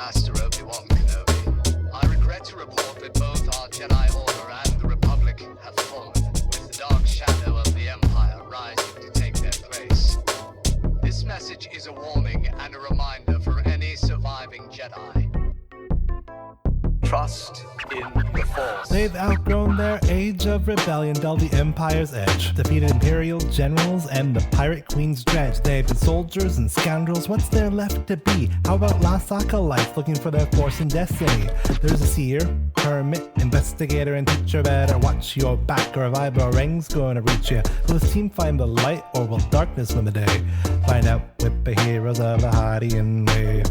Master Obi-Wan Kenobi. I regret to report that both our Jedi Order and the Republic have fallen, with the dark shadow of the Empire rising to take their place. This message is a warning and a reminder for any surviving Jedi. Trust in the Force. They've outgrown their age of rebellion, dulled the Empire's edge, defeated Imperial generals and the Pirate Queen's dredge. They've been soldiers and scoundrels, what's there left to be? How about lost acolytes looking for their force and destiny? There's a seer, hermit, investigator, and teacher. Better watch your back or a vibro ring's gonna reach you. Will this team find the light or will darkness win the day? Find out with the heroes of the Hydian Way.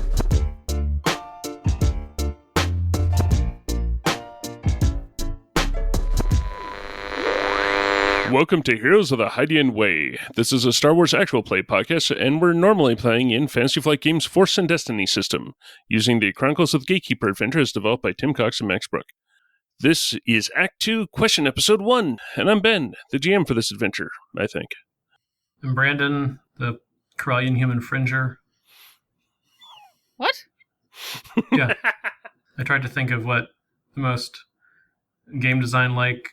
Welcome to Heroes of the Hydian Way. This is a Star Wars actual play podcast, and we're normally playing in Fantasy Flight Games' Force and Destiny system, using the Chronicles of the Gatekeeper adventure as developed by Tim Cox and Max Brook. This is Act 2, Question Episode 1, and I'm Ben, the GM for this adventure, I think. I'm Brandon, the Corellian human fringer. What? Yeah. I tried to think of what the most game design-like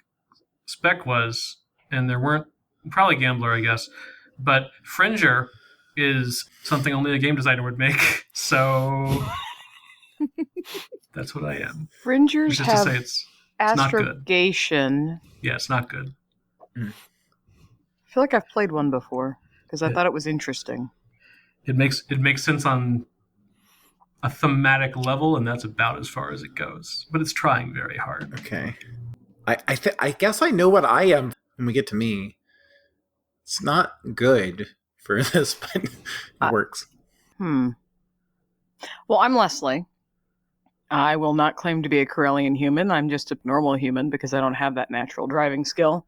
spec was, and there weren't, probably Gambler, I guess, but Fringer is something only a game designer would make, so that's what I am. Fringers Just have to say it's not good. astrogation. Yeah, it's not good. I feel like I've played one before, because I thought it was interesting. It makes sense on a thematic level, and that's about as far as it goes. But it's trying very hard. Okay. I guess I know what I am when we get to me. It's not good for this, but it works. Well, I'm Leslie. I will not claim to be a Corellian human. I'm just a normal human because I don't have that natural driving skill.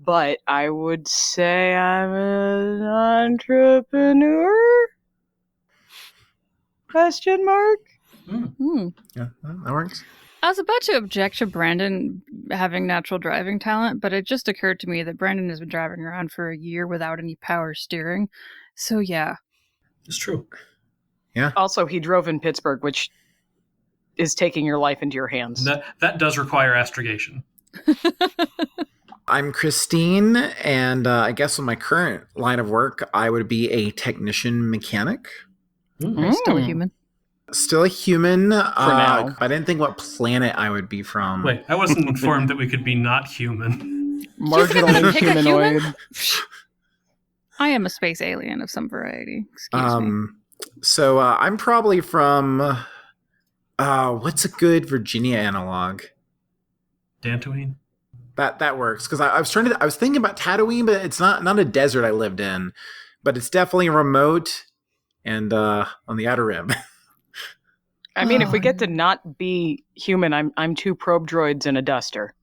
But I would say I'm an entrepreneur? Question mark? Yeah, that works. I was about to object to Brandon having natural driving talent, but it just occurred to me that Brandon has been driving around for a year without any power steering. So yeah. It's true. Yeah. Also, he drove in Pittsburgh, which is taking your life into your hands. That does require astrogation. I'm Christine, and I guess in my current line of work, I would be a technician mechanic. I'm still a human. Still a human. now. I didn't think what planet I would be from. Wait, I wasn't informed that we could be not human. Marginally Pick a human? humanoid. I am a space alien of some variety. Excuse me. So I'm probably from what's a good Virginia analog? Dantooine? That works because I was thinking about Tatooine, but it's not a desert I lived in, but it's definitely remote and on the outer rim. I mean, if we get to not be human, I'm two probe droids and a duster.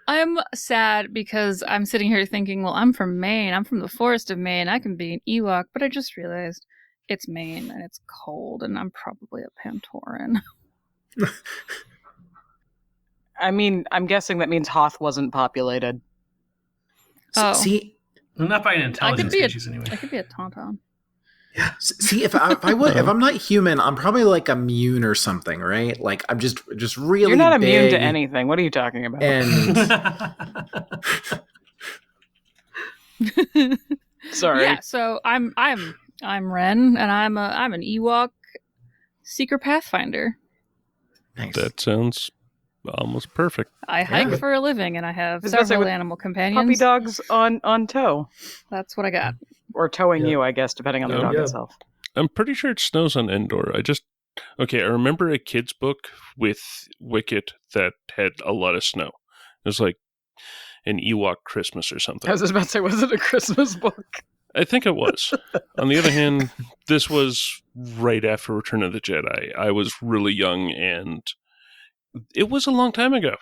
I'm sad because I'm sitting here thinking, well, I'm from Maine. I'm from the forest of Maine. I can be an Ewok, but I just realized it's Maine and it's cold and I'm probably a Pantoran. I mean, I'm guessing that means Hoth wasn't populated. Oh. See, Well, not by an intelligent species, anyway. I could be a Tauntaun. see, if I'm not human, I'm probably like immune or something, right? Like I'm just really. You're not big immune to anything. What are you talking about? And sorry. Yeah, so I'm Ren, and I'm an Ewok Seeker Pathfinder. nice. That sounds almost perfect. I hike for a living, and I have was about to say, several with animal companions. Puppy dogs on tow. That's what I got. Or towing you, I guess, depending on the dog itself. I'm pretty sure it snows on Endor. I remember a kid's book with Wicket that had a lot of snow. It was like an Ewok Christmas or something. I was just about to say, was it a Christmas book? I think it was. On the other hand, this was right after Return of the Jedi. I was really young, and it was a long time ago.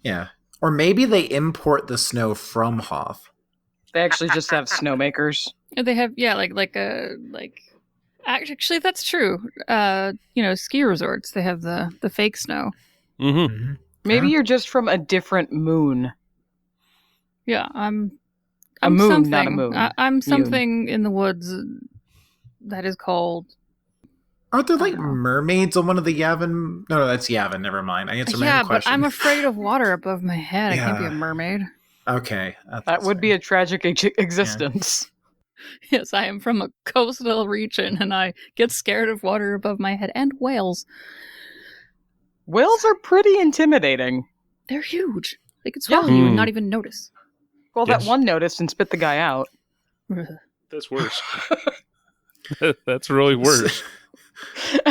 Yeah, or maybe they import the snow from Hoth. They actually just have snowmakers. They have, actually, that's true. Ski resorts, they have the fake snow. Mm-hmm. Maybe you're just from a different moon. Yeah, I'm A moon, something. not a moon. I'm something in the woods that is cold. Aren't there like mermaids on one of the Yavin? No, that's Yavin. Never mind. I answered my Yeah, own question. but I'm afraid of water above my head. I can't be a Yeah. mermaid. Okay. That would be a tragic existence. Yes, I am from a coastal region, and I get scared of water above my head and whales. Whales are pretty intimidating. They're huge. They could swallow you and not even notice. Well, Yes. that one noticed and spit the guy out. That's worse. That's really worse.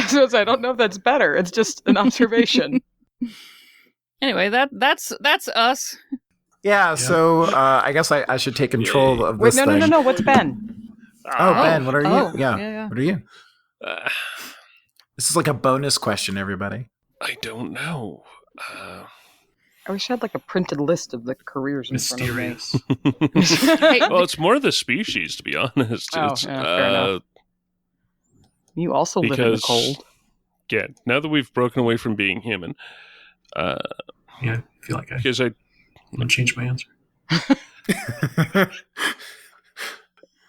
So I don't know if that's better. It's just an observation. Anyway, that's us. Yeah, so I guess I should take control of Wait, this thing. no. What's Ben? Oh, Ben, what are you? Oh, Yeah. yeah. What are you? This is like a bonus question, everybody. I don't know. I wish I had like a printed list of the careers in front of me. Mysterious. Hey, Well, it's more the species, to be honest. Oh, It's, yeah, fair enough. You also live in the because cold. yeah, now that we've broken away from being human, Yeah, I feel like I because I would change my answer.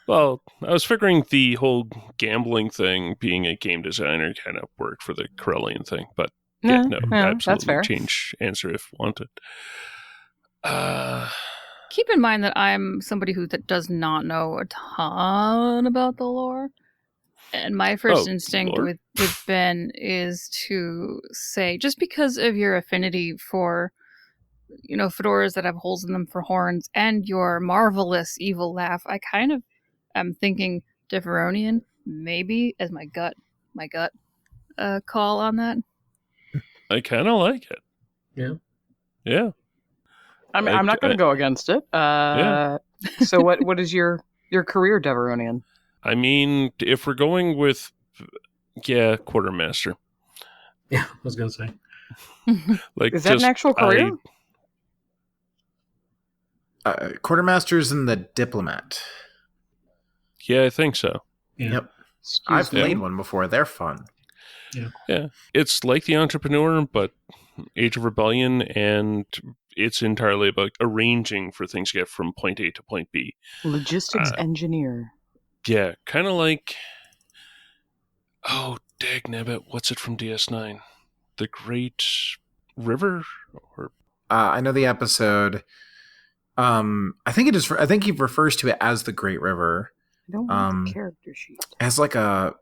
well, I was figuring the whole gambling thing, being a game designer, kind of worked for the Corellian thing, but yeah, no, that's absolutely fair. change answer if wanted. Keep in mind that I'm somebody who does not know a ton about the lore. And my first instinct lore? with Ben is to say, just because of your affinity for, fedoras that have holes in them for horns and your marvelous evil laugh, I kind of am thinking Deveronian, maybe, as my gut call on that. I kind of like it. Yeah. Yeah. I mean, I'm not going to go against it. So what is your career, Deveronian? I mean, if we're going with, quartermaster. Yeah, I was going to say. Like, Is that an actual career? Quartermaster's and the diplomat. Yeah, I think so. Yeah. Yep. Excuse I've me. played one before. They're fun. Yeah. It's like the entrepreneur, but Age of Rebellion, and it's entirely about arranging for things to get from point A to point B. Logistics engineer. Yeah, kind of like, oh, dagnabbit, what's it from DS9? The Great River? Or I know the episode. I think it is. I think he refers to it as the Great River. I don't want the character sheet. As like a.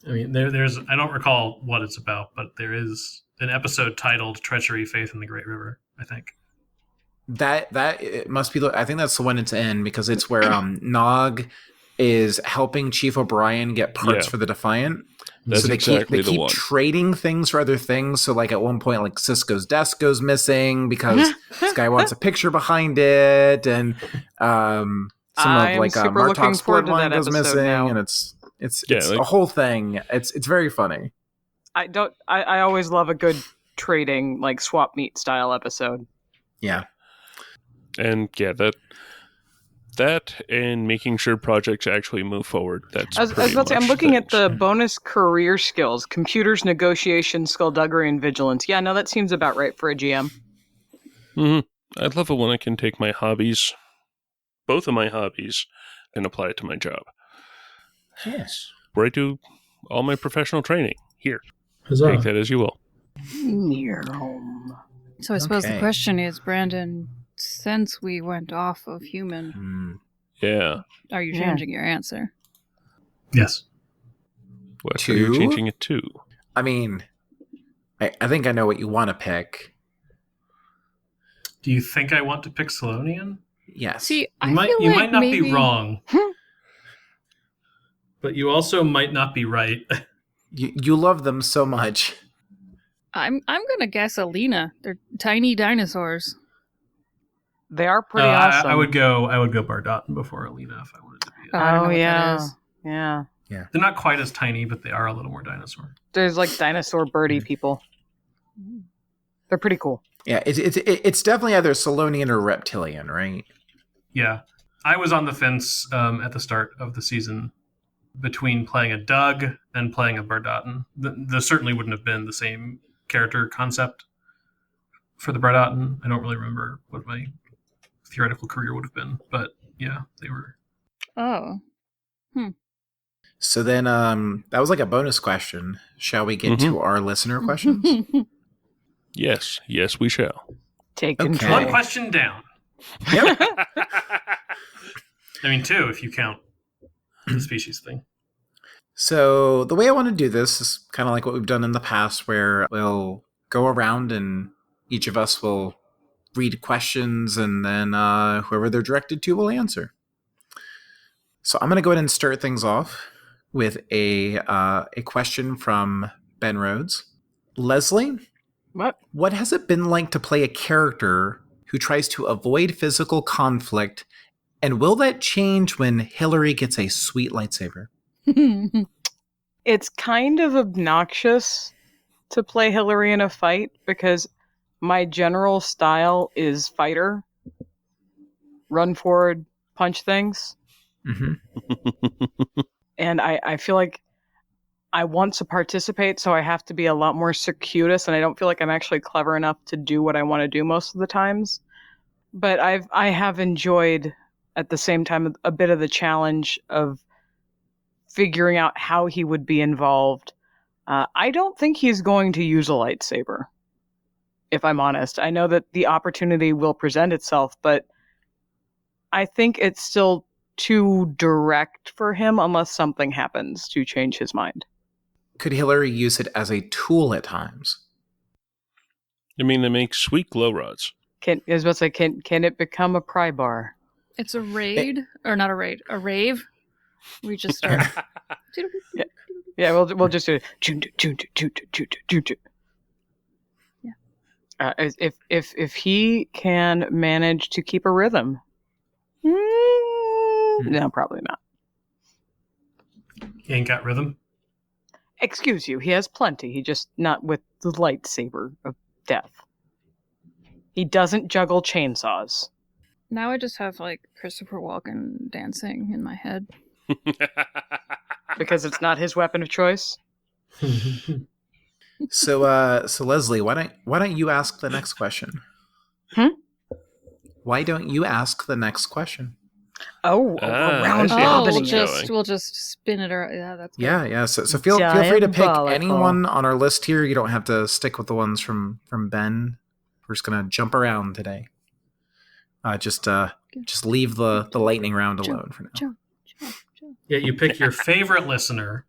I mean, there's I don't recall what it's about, but there is an episode titled "Treachery, Faith in the Great River." I think That it must be. I think that's the one it's in because it's where Nog is helping Chief O'Brien get parts for the Defiant. That's so they exactly the keep one. trading things for other things. So like at one point, like Cisco's desk goes missing because this guy wants a picture behind it, and some I of am like super looking Martov's forward to bloodline that goes episode missing, now. and it's like- a whole thing. It's very funny. I always love a good trading, like swap meet style episode. Yeah. And yeah, that and making sure projects actually move forward. That's I was about to say, I'm looking at the bonus career skills: computers, negotiation, skullduggery, and vigilance. Yeah, no, that seems about right for a GM. Mm-hmm. I'd love it when I can take my hobbies, both of my hobbies, and apply it to my job. Yes. Where I do all my professional training. Here, Huzzah. take that as you will. Near home. So I suppose Okay. the question is, Brandon, since we went off of human, Yeah. are you changing your answer? Yes. What are you 2? changing it to? I mean, I think I know what you want to pick. Do you think I want to pick Salonian? Yes. See, I You might feel you like might not maybe... be wrong, but you also might not be right. You love them so much. I'm gonna guess Alina. They're tiny dinosaurs. They are pretty awesome. I would go Bardotten before Alina if I wanted to be. I don't know what that yeah, is. yeah. They're not quite as tiny, but they are a little more dinosaur. There's like dinosaur birdie people. They're pretty cool. Yeah, it's definitely either Salonian or Reptilian, right? Yeah, I was on the fence at the start of the season between playing a Doug and playing a Bardotten. The certainly wouldn't have been the same character concept for the Bardotten. I don't really remember what my theoretical career would have been, but yeah, they were. Oh. So then, that was like a bonus question. Shall we get to our listener questions? Yes, we shall. Take Okay. control. One question down. Yep. I mean, two if you count the species thing. So the way I want to do this is kind of like what we've done in the past, where we'll go around and each of us will read questions, and then whoever they're directed to will answer. So I'm going to go ahead and start things off with a question from Ben Rhodes. Leslie, what has it been like to play a character who tries to avoid physical conflict, and will that change when Hillary gets a sweet lightsaber? It's kind of obnoxious to play Hillary in a fight because my general style is fighter. Run forward, punch things. Mm-hmm. And I feel like I want to participate, so I have to be a lot more circuitous, and I don't feel like I'm actually clever enough to do what I want to do most of the times. But I have enjoyed, at the same time, a bit of the challenge of figuring out how he would be involved. I don't think he's going to use a lightsaber, if I'm honest. I know that the opportunity will present itself, but I think it's still too direct for him unless something happens to change his mind. Could Hillary use it as a tool at times? I mean, they make sweet glow rods. I was about to say, can it become a pry bar? It's a raid, or not a raid, a rave. We just start. Yeah, we'll just do it. Yeah. If he can manage to keep a rhythm, no, probably not. He ain't got rhythm. Excuse you, he has plenty. He just not with the lightsaber of death. He doesn't juggle chainsaws. Now I just have like Christopher Walken dancing in my head. Because it's not his weapon of choice. So Leslie, why don't you ask the next question? Why don't you ask the next question? Round we'll just spin it around. Yeah, that's good. Yeah. So feel free to pick anyone on our list here. You don't have to stick with the ones from Ben. We're just gonna jump around today. Just leave the lightning round alone for now. Jump. Yeah, you pick your favorite listener.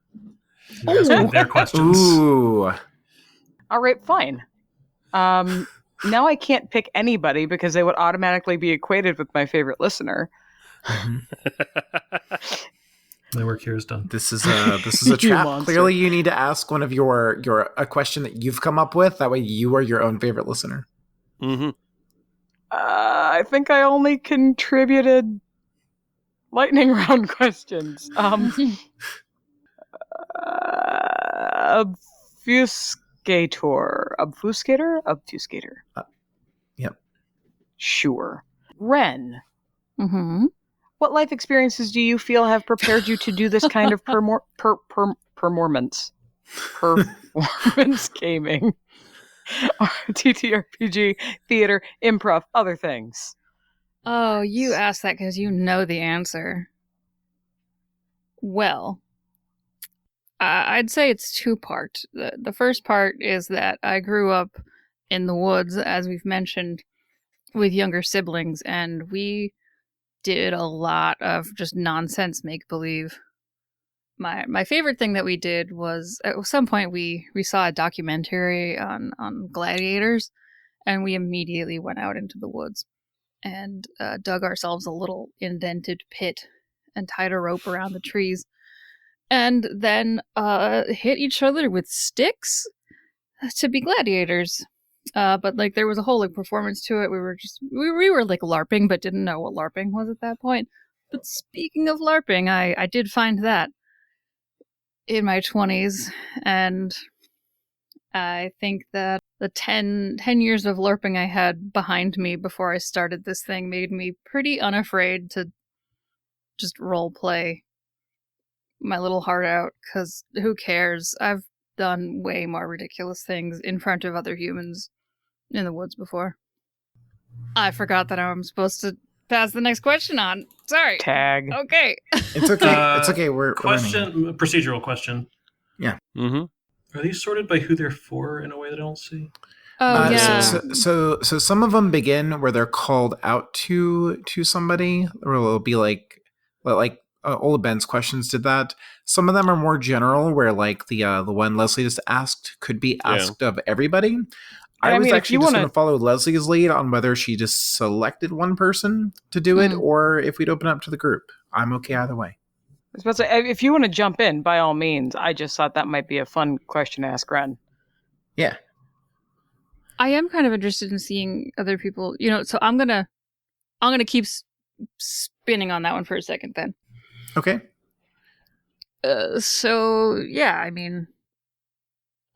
You ask them their questions. Ooh. All right, fine. Now I can't pick anybody because they would automatically be equated with my favorite listener. My work here is done. This is a trap. Clearly, you need to ask one of a question that you've come up with. That way, you are your own favorite listener. Mm-hmm. I think I only contributed lightning round questions. Obfuscator. Yep. Sure. Ren. Mm-hmm. What life experiences do you feel have prepared you to do this kind of performance gaming? TTRPG, theater, improv, other things. Oh, you asked that because you know the answer. Well, I'd say it's two-part. The first part is that I grew up in the woods, as we've mentioned, with younger siblings, and we did a lot of just nonsense make-believe. My favorite thing that we did was, at some point we saw a documentary on gladiators, and we immediately went out into the woods and dug ourselves a little indented pit and tied a rope around the trees, and then hit each other with sticks to be gladiators. But like there was a whole like performance to it. We were like LARPing, but didn't know what LARPing was at that point. But speaking of LARPing, I did find that in my 20s, and I think that the 10 years of LARPing I had behind me before I started this thing made me pretty unafraid to just role play my little heart out, because who cares? I've done way more ridiculous things in front of other humans in the woods before. I forgot that I'm supposed to pass the next question on. Sorry. Tag. Okay. It's okay. It's okay. We're learning. Procedural question. Mm-hmm. Are these sorted by who they're for in a way that I don't see? Oh, yeah. So some of them begin where they're called out to somebody, or it'll be like Ola Ben's questions did that. Some of them are more general, where like the one Leslie just asked could be asked of everybody. I was actually just going to follow Leslie's lead on whether she just selected one person to do it, or if we'd open up to the group. I'm okay either way. I was about to say, if you want to jump in, by all means. I just thought that might be a fun question to ask Ren. Yeah. I am kind of interested in seeing other people, so I'm gonna keep spinning on that one for a second then. Okay. So yeah, I mean,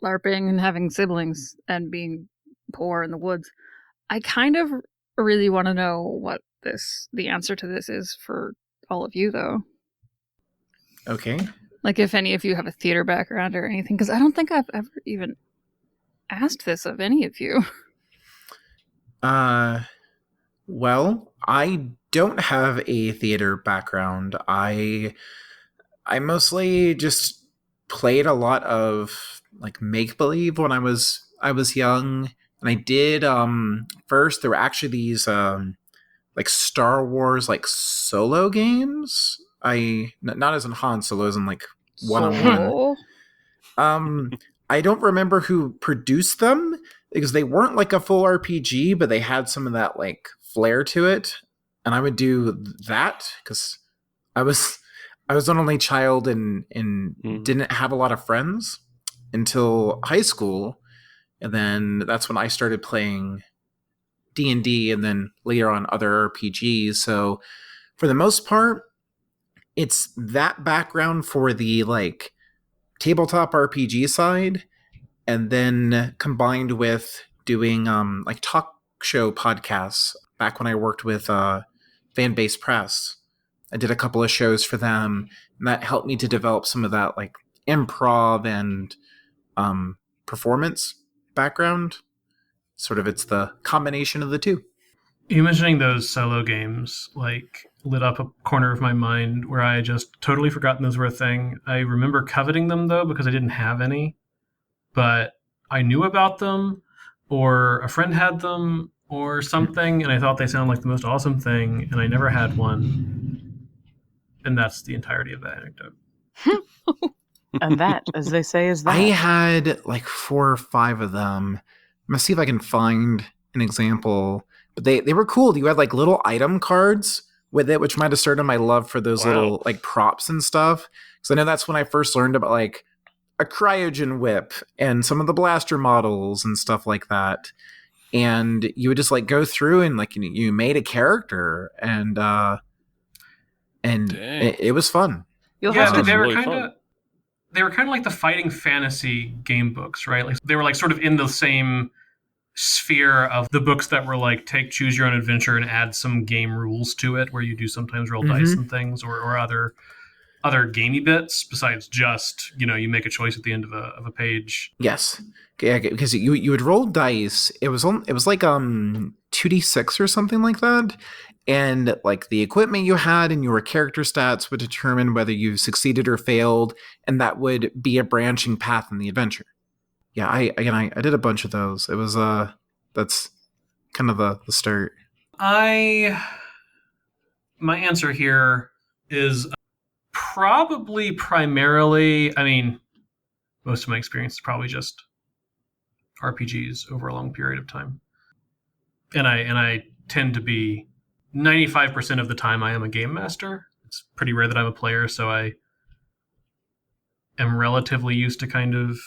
LARPing and having siblings and being poor in the woods. I kind of really want to know what the answer to this is for all of you, though. Okay. Like if any of you have a theater background or anything, because I don't think I've ever even asked this of any of you. Well, I don't have a theater background. I mostly just played a lot of like make believe when I was young, and I did first there were actually these like Star Wars like solo games. Not as in Han Solo, as in like one-on-one. I don't remember who produced them because they weren't like a full RPG, but they had some of that like flair to it. And I would do that because I was an only child and didn't have a lot of friends until high school. And then that's when I started playing D&D and then later on other RPGs. So for the most part, it's that background for the like tabletop RPG side, and then combined with doing like talk show podcasts back when I worked with Fan Base Press. I did a couple of shows for them, and that helped me to develop some of that like improv and performance background. Sort of it's the combination of the two. You mentioning those solo games like lit up a corner of my mind where I just totally forgotten those were a thing. I remember coveting them though because I didn't have any, but I knew about them or a friend had them or something, and I thought they sounded like the most awesome thing, and I never had one. And that's the entirety of that anecdote. And that, as they say, is that. I had like 4 or 5 of them. I'm gonna see if I can find an example. But they were cool. You had like little item cards with it, which might have started my love for those little like props and stuff. Because I know that's when I first learned about like a cryogen whip and some of the blaster models and stuff like that. And you would just like go through and like you made a character, and it was fun. They were kind of like the fighting fantasy game books, right? Like they were like sort of in the same sphere of the books that were like choose your own adventure and add some game rules to it, where you do sometimes roll dice and things or other gamey bits besides just you make a choice at the end of a page. Yes, yeah, because you would roll dice. It was like 2d6 or something like that, and like the equipment you had and your character stats would determine whether you succeeded or failed, and that would be a branching path in the adventure. Yeah, I did a bunch of those. It was that's kind of the start. My answer here is probably primarily, I mean, most of my experience is probably just RPGs over a long period of time. And I tend to be 95% of the time I am a game master. It's pretty rare that I'm a player, so I am relatively used to kind of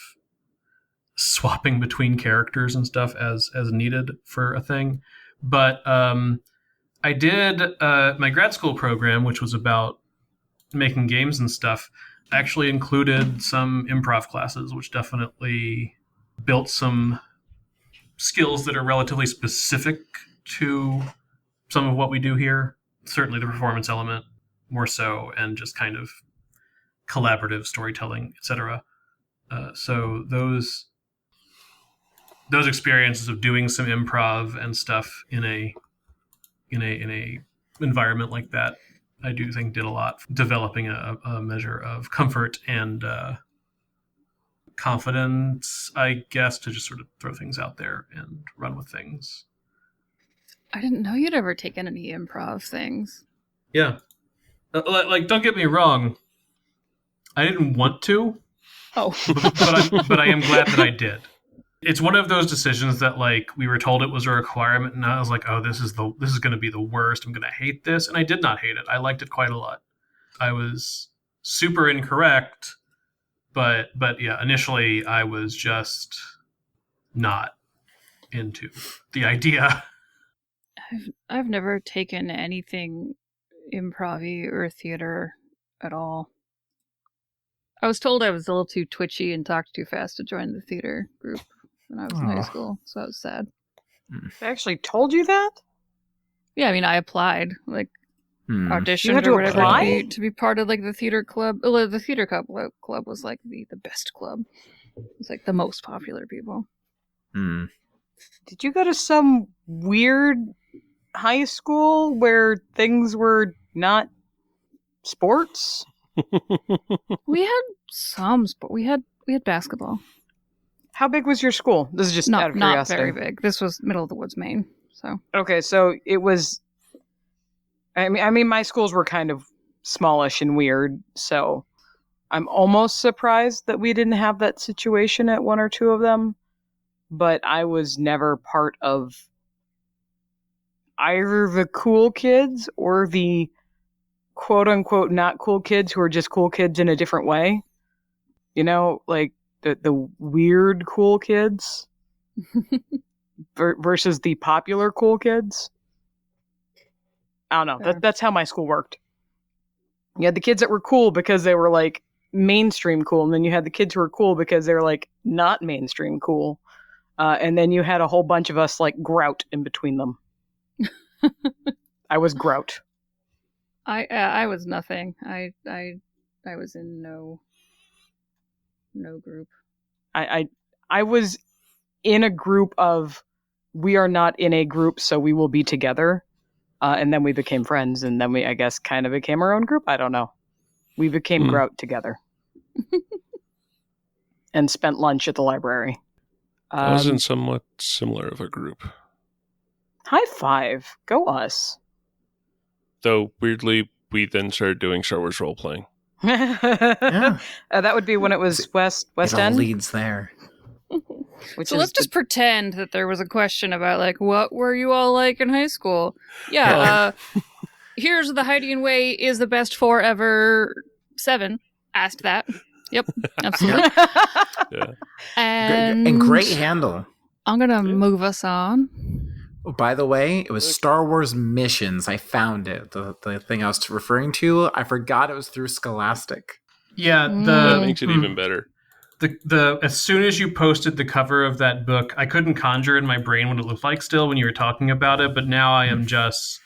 swapping between characters and stuff as needed for a thing. But I did my grad school program, which was about making games and stuff, actually included some improv classes, which definitely built some skills that are relatively specific to some of what we do here. Certainly the performance element more so, and just kind of collaborative storytelling, etc. So those experiences of doing some improv and stuff in a environment like that, I do think did a lot for developing a measure of comfort and confidence, I guess, to just sort of throw things out there and run with things. I didn't know you'd ever taken any improv things. Yeah. Like, don't get me wrong. I didn't want to. Oh. but I am glad that I did. It's one of those decisions that, like, we were told it was a requirement, and I was like, oh, this is going to be the worst. I'm going to hate this. And I did not hate it. I liked it quite a lot. I was super incorrect, but yeah, initially I was just not into the idea. I've never taken anything improv-y or theater at all. I was told I was a little too twitchy and talked too fast to join the theater group when I was in high school, so I was sad. They actually told you that? Yeah, I mean, I applied, like, auditioned You had to or whatever apply? to be part of, like, the theater club. Well, the theater club was, like, the best club. It was, like, the most popular people. Did you go to some weird high school where things were not sports? We had some sport. We had basketball. How big was your school? This is just out of Not curiosity. very big. This was middle of the woods, Maine. So Okay, so it was. I mean, my schools were kind of smallish and weird, so I'm almost surprised that we didn't have that situation at one or two of them. But I was never part of either the cool kids or the quote unquote not cool kids who are just cool kids in a different way. You know, like the weird cool kids versus the popular cool kids. I don't know. Sure. That's how my school worked. You had the kids that were cool because they were like mainstream cool, and then you had the kids who were cool because they were like not mainstream cool. And then you had a whole bunch of us like grout in between them. I was grout. I was nothing. I was in no group. I was in a group of we are not in a group, so we will be together. And then we became friends, and then we, I guess, kind of became our own group. I don't know. We became grout together. And spent lunch at the library. I was in somewhat similar of a group. High five. Go us. Though, weirdly, we then started doing Star Wars role-playing. Yeah. That would be when it was West It all End. leads there. Which So is let's just pretend that there was a question about, like, what were you all like in high school? Yeah, here's the Heidian Way is the best 4 ever 7. Asked that. Yep, absolutely. Yeah. And great handle. I'm going to move us on. Oh, by the way, it was Star Wars Missions. I found it. The thing I was referring to, I forgot it was through Scholastic. Yeah, That makes it even better. The as soon as you posted the cover of that book, I couldn't conjure in my brain what it looked like still when you were talking about it, but now I am just...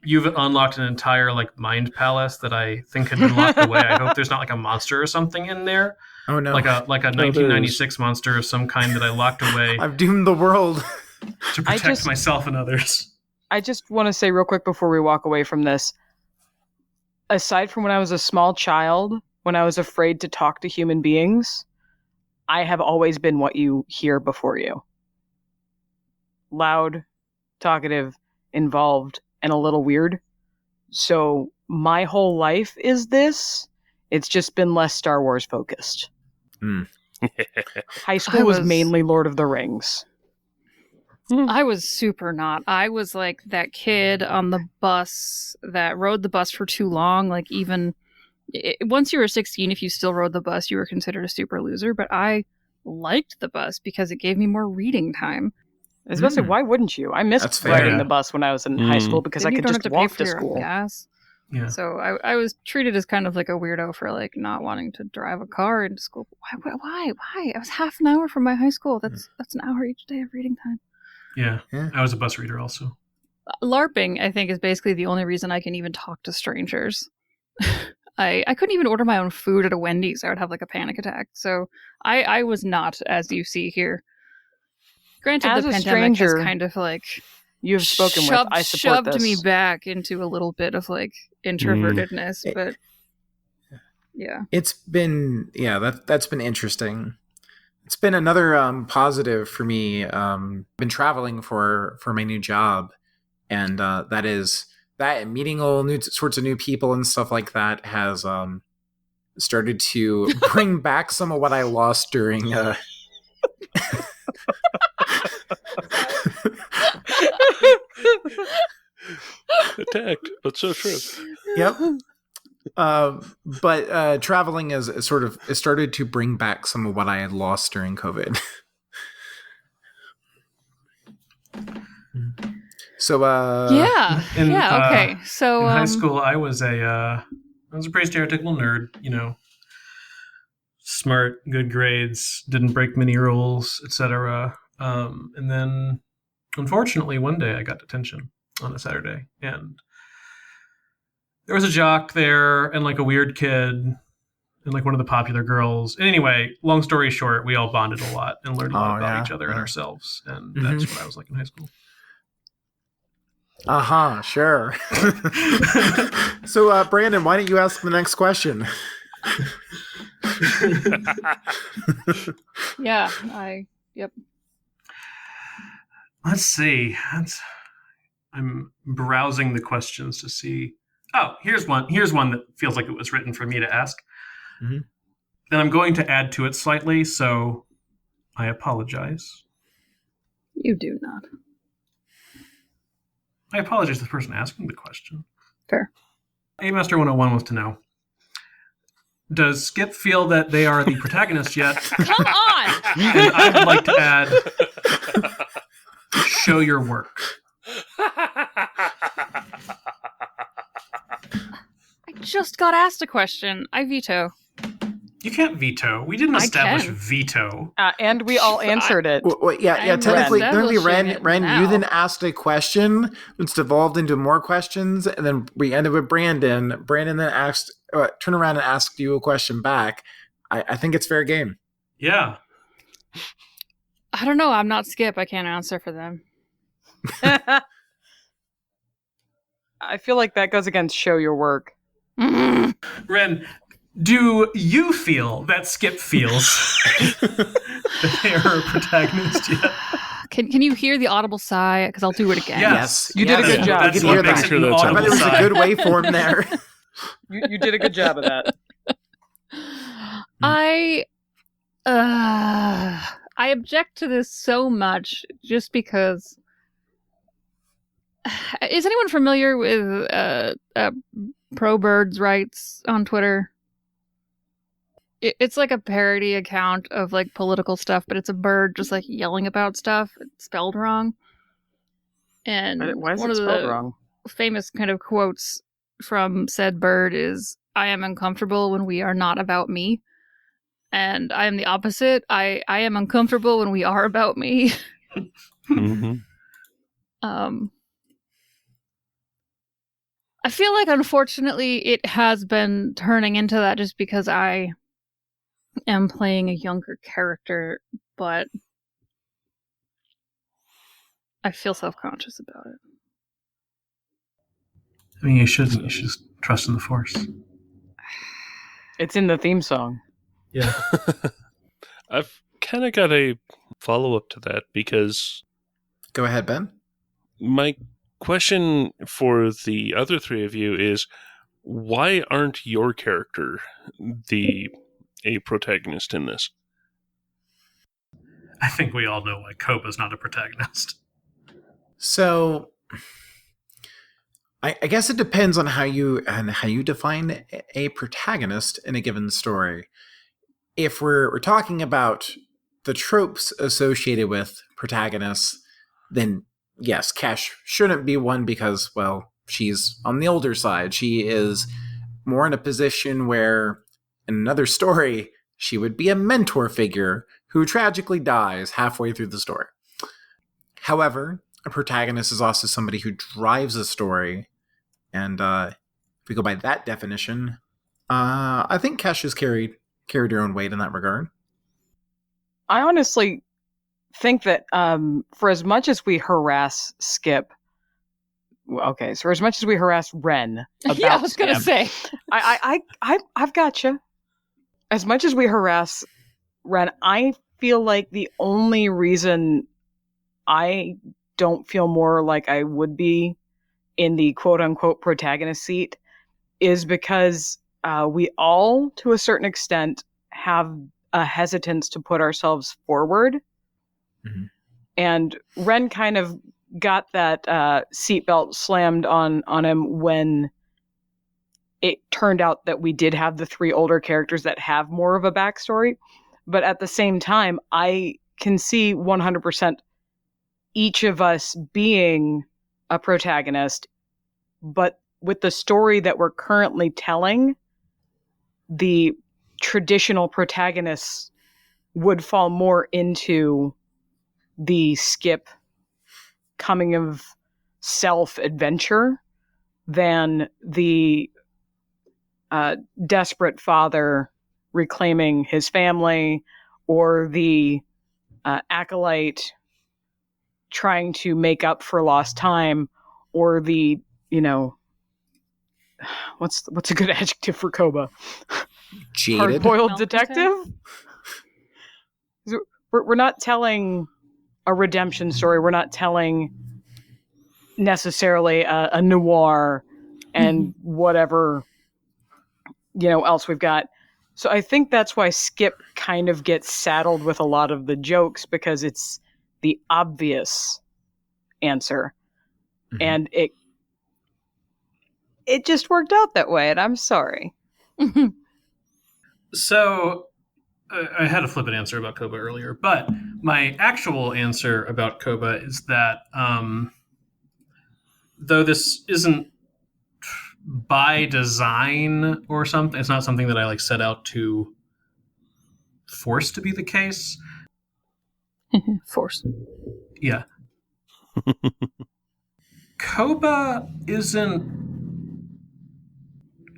You've unlocked an entire, like, mind palace that I think had been locked away. I hope there's not, like, a monster or something in there. Oh no. Like a 1996 monster of some kind that I locked away I've doomed the world. to protect myself and others. I just want to say real quick before we walk away from this, aside from when I was a small child, when I was afraid to talk to human beings, I have always been what you hear before you. Loud, talkative, involved, and a little weird. So my whole life is this. It's just been less Star Wars focused. High school was mainly Lord of the Rings. I was super not. I was like that kid on the bus that rode the bus for too long. Like, even once you were 16, if you still rode the bus, you were considered a super loser. But I liked the bus because it gave me more reading time. Especially, why wouldn't you? I missed That's fair. riding the bus when I was in high school because Then I you could don't just have to pay walk for to your own school. gas. Yeah. So I was treated as kind of like a weirdo for, like, not wanting to drive a car into school. Why? I was half an hour from my high school. That's an hour each day of reading time. Yeah. Yeah. I was a bus reader also. LARPing, I think, is basically the only reason I can even talk to strangers. I couldn't even order my own food at a Wendy's. I would have, like, a panic attack. So I was not, as you see here. Granted, As the a pandemic has stranger- kind of, like, you have spoken with. I support shoved this. me back into a little bit of like introvertedness, but yeah, It's been that's been interesting. It's been another positive for me. Been traveling for my new job, and that is that meeting all new sorts of new people and stuff like that has started to bring back some of what I lost during. Attacked, but so true. Yep. But traveling is sort of it started to bring back some of what I had lost during COVID. So okay. So in high school, I was a pretty stereotypical nerd. You know, smart, good grades, didn't break many rules, etc. And then, unfortunately, one day I got detention on a Saturday, and there was a jock there and like a weird kid and like one of the popular girls. And anyway, long story short, we all bonded a lot and learned a lot about each other and ourselves. And that's what I was like in high school. Sure. So, Brandon, why don't you ask the next question? Yep. Let's see. I'm browsing the questions to see. Oh, here's one that feels like it was written for me to ask. Mm-hmm. And I'm going to add to it slightly, so I apologize. You do not. I apologize to the person asking the question. Fair. A-Master 101 wants to know, does Skip feel that they are the protagonist yet? Come on! And I would like to add, show your work. I just got asked a question. I veto. You can't veto. We didn't establish veto. And we all answered it. Well, yeah. Technically, Ren, you then asked a question, which devolved into more questions, and then we ended with Brandon. Brandon then turned around and asked you a question back. I think it's fair game. Yeah. I don't know. I'm not Skip. I can't answer for them. I feel like that goes against show your work. Ren, do you feel that Skip feels that they are a protagonist yet? Can you hear the audible sigh? Because I'll do it again. Yes. You did a good job. That's You what can hear makes that. it an I audible bet there was a sigh. good waveform there. You did a good job of that. I object to this so much just because. Is anyone familiar with Pro Birds Rights on Twitter? It's like a parody account of like political stuff, but it's a bird just like yelling about stuff. It's spelled wrong. And Why is one it of spelled the wrong? famous kind of quotes from said bird is, "I am uncomfortable when we are not about me." And I am the opposite. I am uncomfortable when we are about me. Mm-hmm. I feel like, unfortunately, it has been turning into that just because I am playing a younger character, but I feel self-conscious about it. I mean, you shouldn't. You should just trust in the Force. It's in the theme song. Yeah. I've kind of got a follow-up to that because Go ahead, Ben. my question for the other three of you is, why aren't your character a protagonist in this? I think we all know why Koba's not a protagonist. So, I guess it depends on how you define a protagonist in a given story. If we're talking about the tropes associated with protagonists, then yes, Kesh shouldn't be one because, well, she's on the older side. She is more in a position where, in another story, she would be a mentor figure who tragically dies halfway through the story. However, a protagonist is also somebody who drives a story, and if we go by that definition, I think Kesh has carried her own weight in that regard. I honestly think that for as much as we harass Skip, okay, so as much as we harass Ren about Yeah, I was gonna Skip, say. I've got you. As much as we harass Ren, I feel like the only reason I don't feel more like I would be in the quote-unquote protagonist seat is because we all, to a certain extent, have a hesitance to put ourselves forward. Mm-hmm. And Ren kind of got that seatbelt slammed on him when it turned out that we did have the 3 older characters that have more of a backstory. But at the same time, I can see 100% each of us being a protagonist, but with the story that we're currently telling, the traditional protagonists would fall more into the Skip coming of self adventure than the desperate father reclaiming his family, or the acolyte trying to make up for lost time, or the, what's a good adjective for Koba? Jaded. Hard-boiled Malcontent? detective? We're not telling a redemption story. We're not telling necessarily a noir and whatever else we've got. So I think that's why Skip kind of gets saddled with a lot of the jokes, because it's the obvious answer. Mhm. And it just worked out that way, and I'm sorry. So I had a flippant answer about Koba earlier, but my actual answer about Koba is that though this isn't by design or something, it's not something that I set out to force to be the case. Force. Yeah. Koba isn't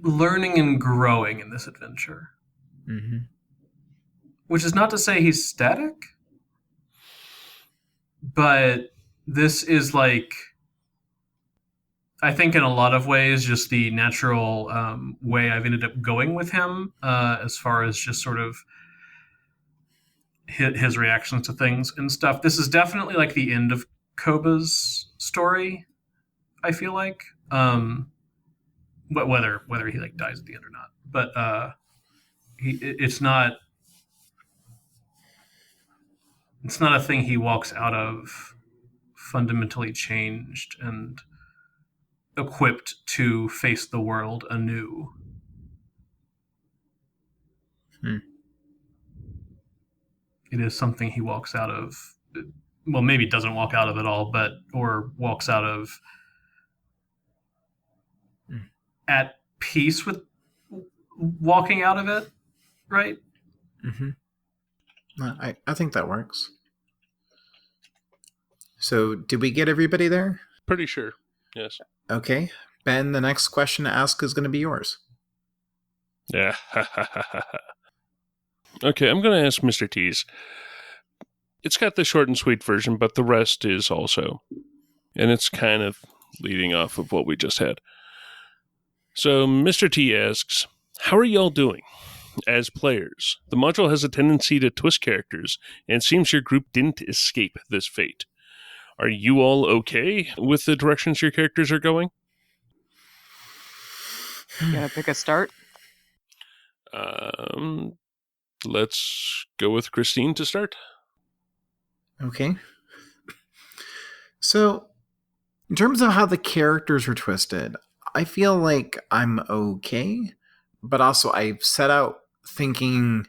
learning and growing in this adventure. Mm-hmm. Which is not to say he's static, but this is I think in a lot of ways, just the natural way I've ended up going with him as far as just sort of his reactions to things and stuff. This is definitely the end of Koba's story, I feel like. Whether he dies at the end or not. But it's not a thing he walks out of fundamentally changed and equipped to face the world anew. It is something he walks out of, well, maybe doesn't walk out of it all, or walks out of at peace with walking out of it, right? Mm-hmm. I think that works. So, did we get everybody there? Pretty sure. Yes. Okay. Ben, the next question to ask is going to be yours. Yeah. Okay, I'm going to ask Mr. T's. It's got the short and sweet version, but the rest is also. And it's kind of leading off of what we just had. So, Mr. T asks, how are y'all doing? As players, the module has a tendency to twist characters, and it seems your group didn't escape this fate. Are you all okay with the directions your characters are going? You gotta pick a start? Let's go with Christine to start. Okay. So, in terms of how the characters were twisted, I feel like I'm okay, but also I set out thinking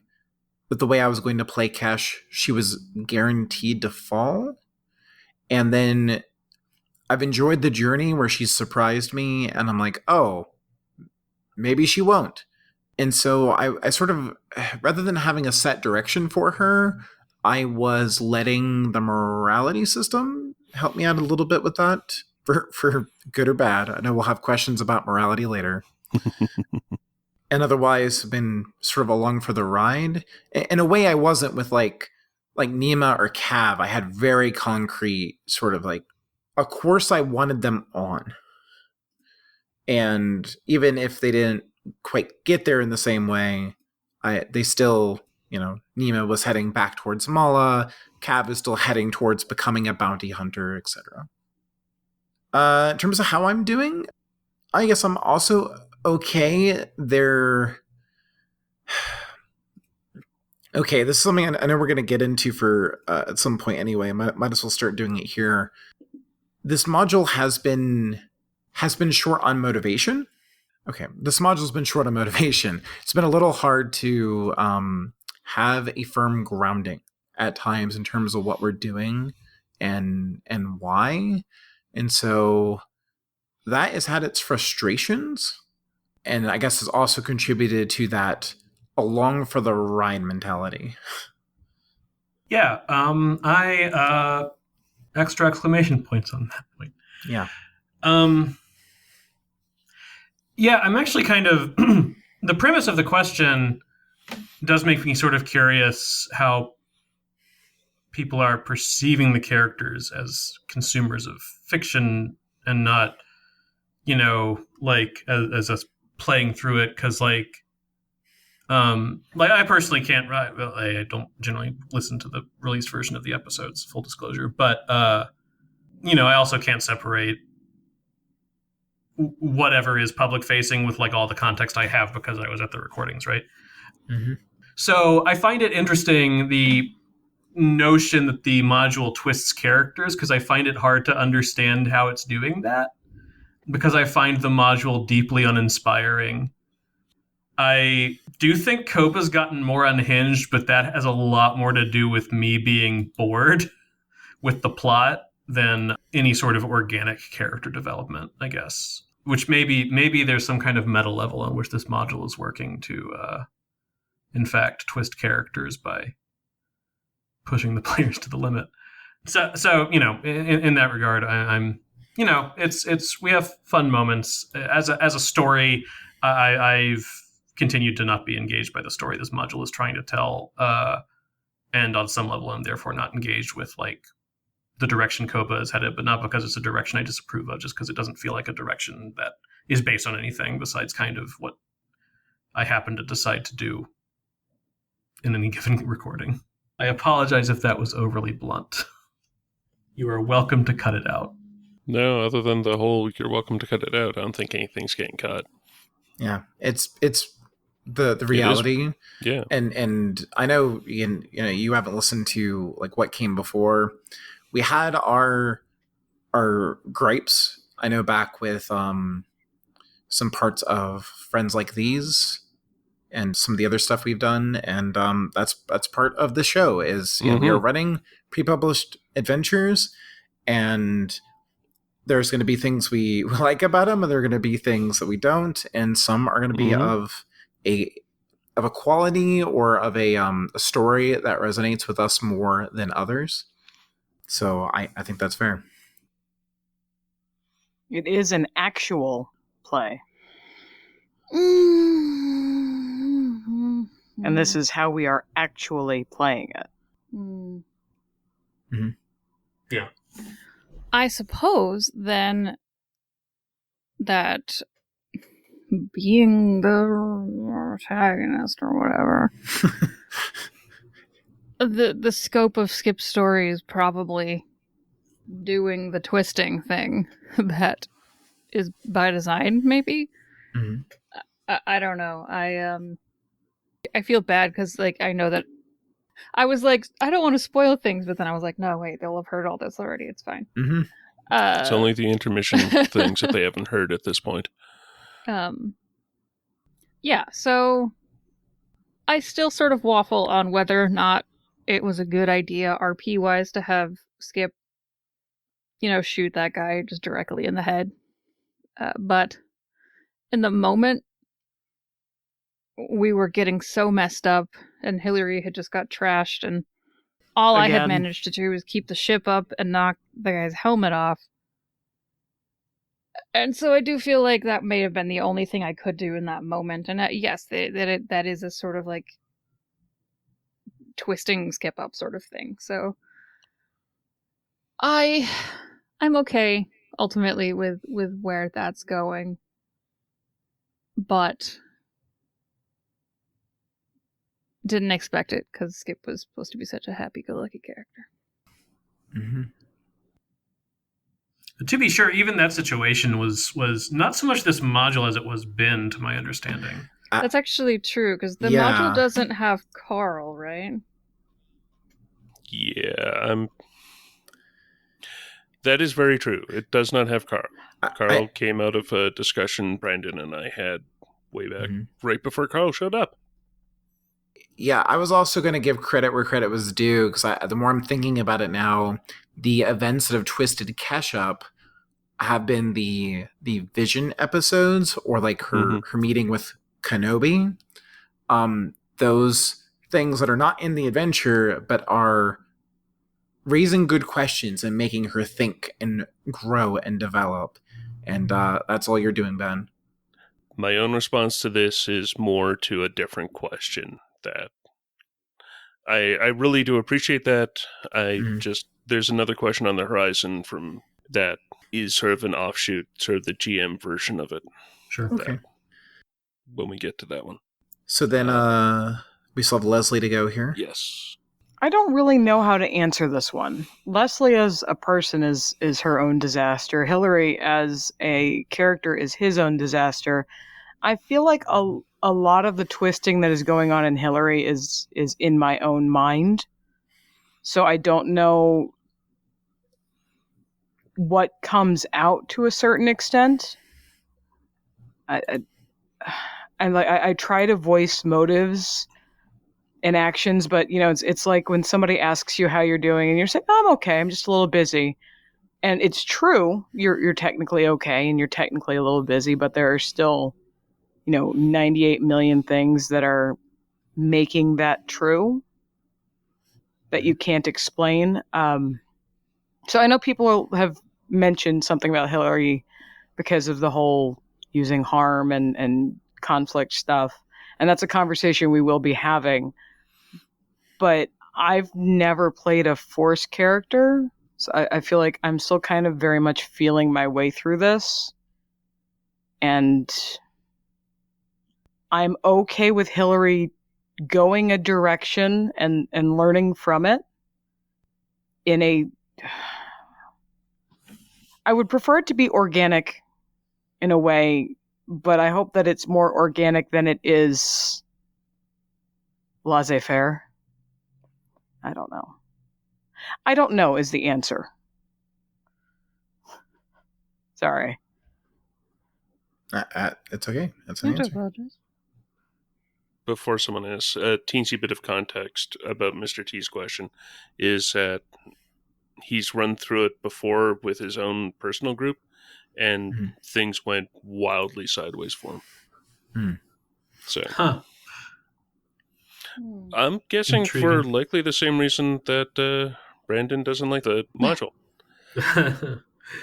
with the way I was going to play Kesh, she was guaranteed to fall. And then I've enjoyed the journey where she's surprised me, and I'm like, oh, maybe she won't. And so I sort of, rather than having a set direction for her, I was letting the morality system help me out a little bit with that, for good or bad. I know we'll have questions about morality later. And otherwise been sort of along for the ride. In a way I wasn't with like Nima or Cav, I had very concrete sort of like a course I wanted them on. And even if they didn't quite get there in the same way, they still, Nima was heading back towards Mala, Cav is still heading towards becoming a bounty hunter, etc. In terms of how I'm doing, I guess I'm also okay. Okay, this is something I know we're going to get into for at some point anyway. Might as well start doing it here. This module has been short on motivation. Okay, this module's been short on motivation. It's been a little hard to have a firm grounding at times in terms of what we're doing and why. And so that has had its frustrations, and I guess has also contributed to that along for the ride mentality. Yeah, I extra exclamation points on that point. Yeah. Yeah, I'm actually kind of the premise of the question does make me sort of curious how people are perceiving the characters as consumers of fiction and not, like as us playing through it, because like I personally can't write. Well, I don't generally listen to the released version of the episodes, full disclosure, but I also can't separate whatever is public facing with like all the context I have because I was at the recordings, right? Mm-hmm. So I find it interesting, the notion that the module twists characters, because I find it hard to understand how it's doing that, because I find the module deeply uninspiring. I do think Copa's gotten more unhinged, but that has a lot more to do with me being bored with the plot than any sort of organic character development, I guess. Which maybe there's some kind of meta level on which this module is working to, in fact, twist characters by pushing the players to the limit. So in that regard, I'm it's we have fun moments as a story. I've continued to not be engaged by the story this module is trying to tell, and on some level, I'm therefore not engaged with like the direction Copa is headed, but not because it's a direction I disapprove of, just because it doesn't feel like a direction that is based on anything besides kind of what I happen to decide to do in any given recording. I apologize if that was overly blunt. You are welcome to cut it out. No, other than the whole "you're welcome to cut it out," I don't think anything's getting cut. Yeah, it's the reality. Yeah, and I know you haven't listened to like what came before. We had our gripes. I know back with some parts of Friends Like These and some of the other stuff we've done, and that's part of the show. Is we are running pre-published adventures, and there's going to be things we like about them, and there are going to be things that we don't, and some are going to be of a quality or of a story that resonates with us more than others. So I think that's fair. It is an actual play. And this is how we are actually playing it. Mm-hmm. Yeah. I suppose then that being the protagonist or whatever, the scope of Skip's story is probably doing the twisting thing that is by design, maybe. Mm-hmm. I don't know. I feel bad because like I know that I was like I don't want to spoil things, but then I was like, no, wait, they'll have heard all this already. It's fine. Mm-hmm. It's only the intermission things that they haven't heard at this point. Yeah, so I still sort of waffle on whether or not it was a good idea RP-wise to have Skip, shoot that guy just directly in the head. But in the moment, we were getting so messed up, and Hillary had just got trashed, and all I had managed to do was keep the ship up and knock the guy's helmet off. And so I do feel like that may have been the only thing I could do in that moment. And yes, that is a sort of like twisting skip up sort of thing. So I'm okay ultimately with where that's going, but didn't expect it because Skip was supposed to be such a happy-go-lucky character. Mm-hmm. To be sure, even that situation was not so much this module as it was Ben, to my understanding. That's actually true, because the module doesn't have Carl, right? Yeah, that is very true. It does not have Carl. Carl came out of a discussion Brandon and I had way back, right before Carl showed up. Yeah, I was also going to give credit where credit was due, because the more I'm thinking about it now, the events that have twisted Kesh up have been the Vision episodes, or like her meeting with Kenobi. Those things that are not in the adventure, but are raising good questions and making her think and grow and develop. And that's all you're doing, Ben. My own response to this is more to a different question. That I really do appreciate that. There's another question on the horizon from that is sort of an offshoot, sort of the GM version of it. Sure. Okay. When we get to that one. So then we still have Leslie to go here. Yes. I don't really know how to answer this one. Leslie as a person is her own disaster. Hillary as a character is his own disaster. I feel like a lot of the twisting that is going on in Hillary is in my own mind. So I don't know what comes out to a certain extent. I try to voice motives and actions, but it's like when somebody asks you how you're doing and you're saying, "I'm okay, I'm just a little busy." And it's true, you're technically okay and you're technically a little busy, but there are still 98 million things that are making that true that you can't explain. So I know people have mentioned something about Hillary because of the whole using harm and conflict stuff. And that's a conversation we will be having. But I've never played a Force character. So I feel like I'm still kind of very much feeling my way through this. And I'm okay with Hillary going a direction and learning from it I would prefer it to be organic in a way, but I hope that it's more organic than it is laissez-faire. I don't know. I don't know is the answer. Sorry. It's okay. That's an answer. Before someone asks, a teensy bit of context about Mr. T's question is that he's run through it before with his own personal group, and things went wildly sideways for him. So, I'm guessing Intriguing. for likely the same reason that Brandon doesn't like the module.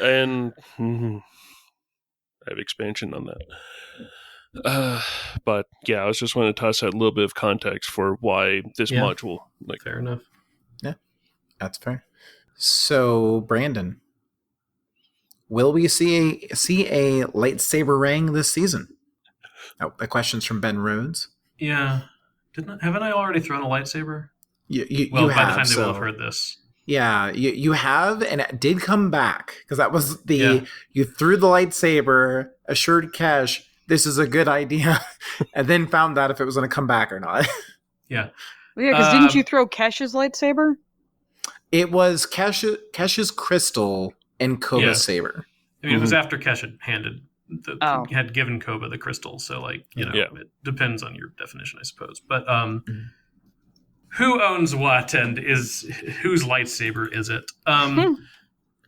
And I have expansion on that. But yeah, I was just wanting to toss out a little bit of context for why this module. Fair enough. Yeah, that's fair. So, Brandon, will we see a lightsaber ring this season? Oh, the question's from Ben Rhodes. Yeah. Haven't I already thrown a lightsaber? You By have, the time they will have heard this. Yeah, you have, and it did come back, because that was you threw the lightsaber, assured Kesh, this is a good idea, and then found out if it was going to come back or not. Yeah. Yeah, because didn't you throw Kesh's lightsaber? It was Kesh's crystal and Koba's saber. I mean, it was after Kesh had given Koba the crystal, so it depends on your definition, I suppose. But who owns what, and whose lightsaber is it?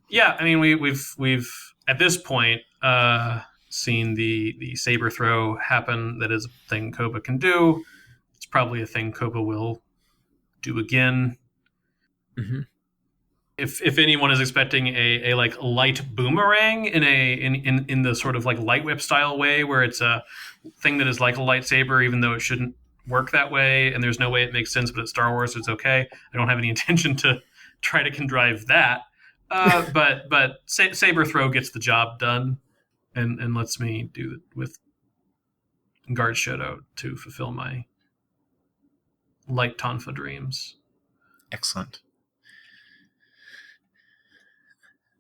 Yeah, I mean, we've at this point seen the saber throw happen. That is a thing Koba can do. It's probably a thing Koba will do again. Mm-hmm. If anyone is expecting a like light boomerang in the sort of like light whip style way, where it's a thing that is like a lightsaber, even though it shouldn't work that way, and there's no way it makes sense, but it's Star Wars, it's okay. I don't have any intention to try to contrive that. But Saber Throw gets the job done and lets me do it with Guard Shadow to fulfill my light Tonfa dreams. Excellent.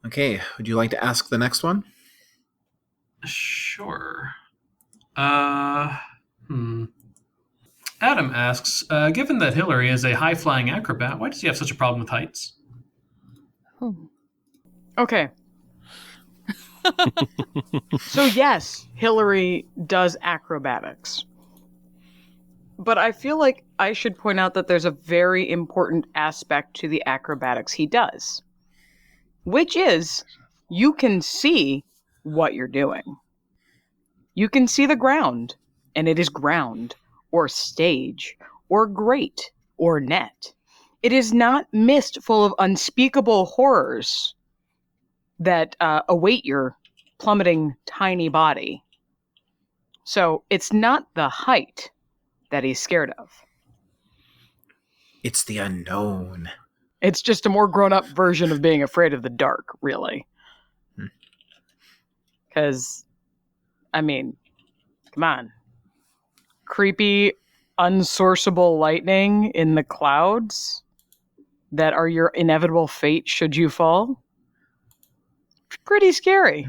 Okay, would you like to ask the next one? Sure. Adam asks, given that Hillary is a high-flying acrobat, why does he have such a problem with heights? Oh. Okay. So yes, Hillary does acrobatics. But I feel like I should point out that there's a very important aspect to the acrobatics he does, which is you can see what you're doing. You can see the ground, and it is ground, or stage, or grate, or net. It is not mist full of unspeakable horrors that await your plummeting tiny body. So it's not the height that he's scared of. It's the unknown. It's just a more grown-up version of being afraid of the dark, really. Because, I mean, come on. Creepy, unsourceable lightning in the clouds that are your inevitable fate should you fall. Pretty scary.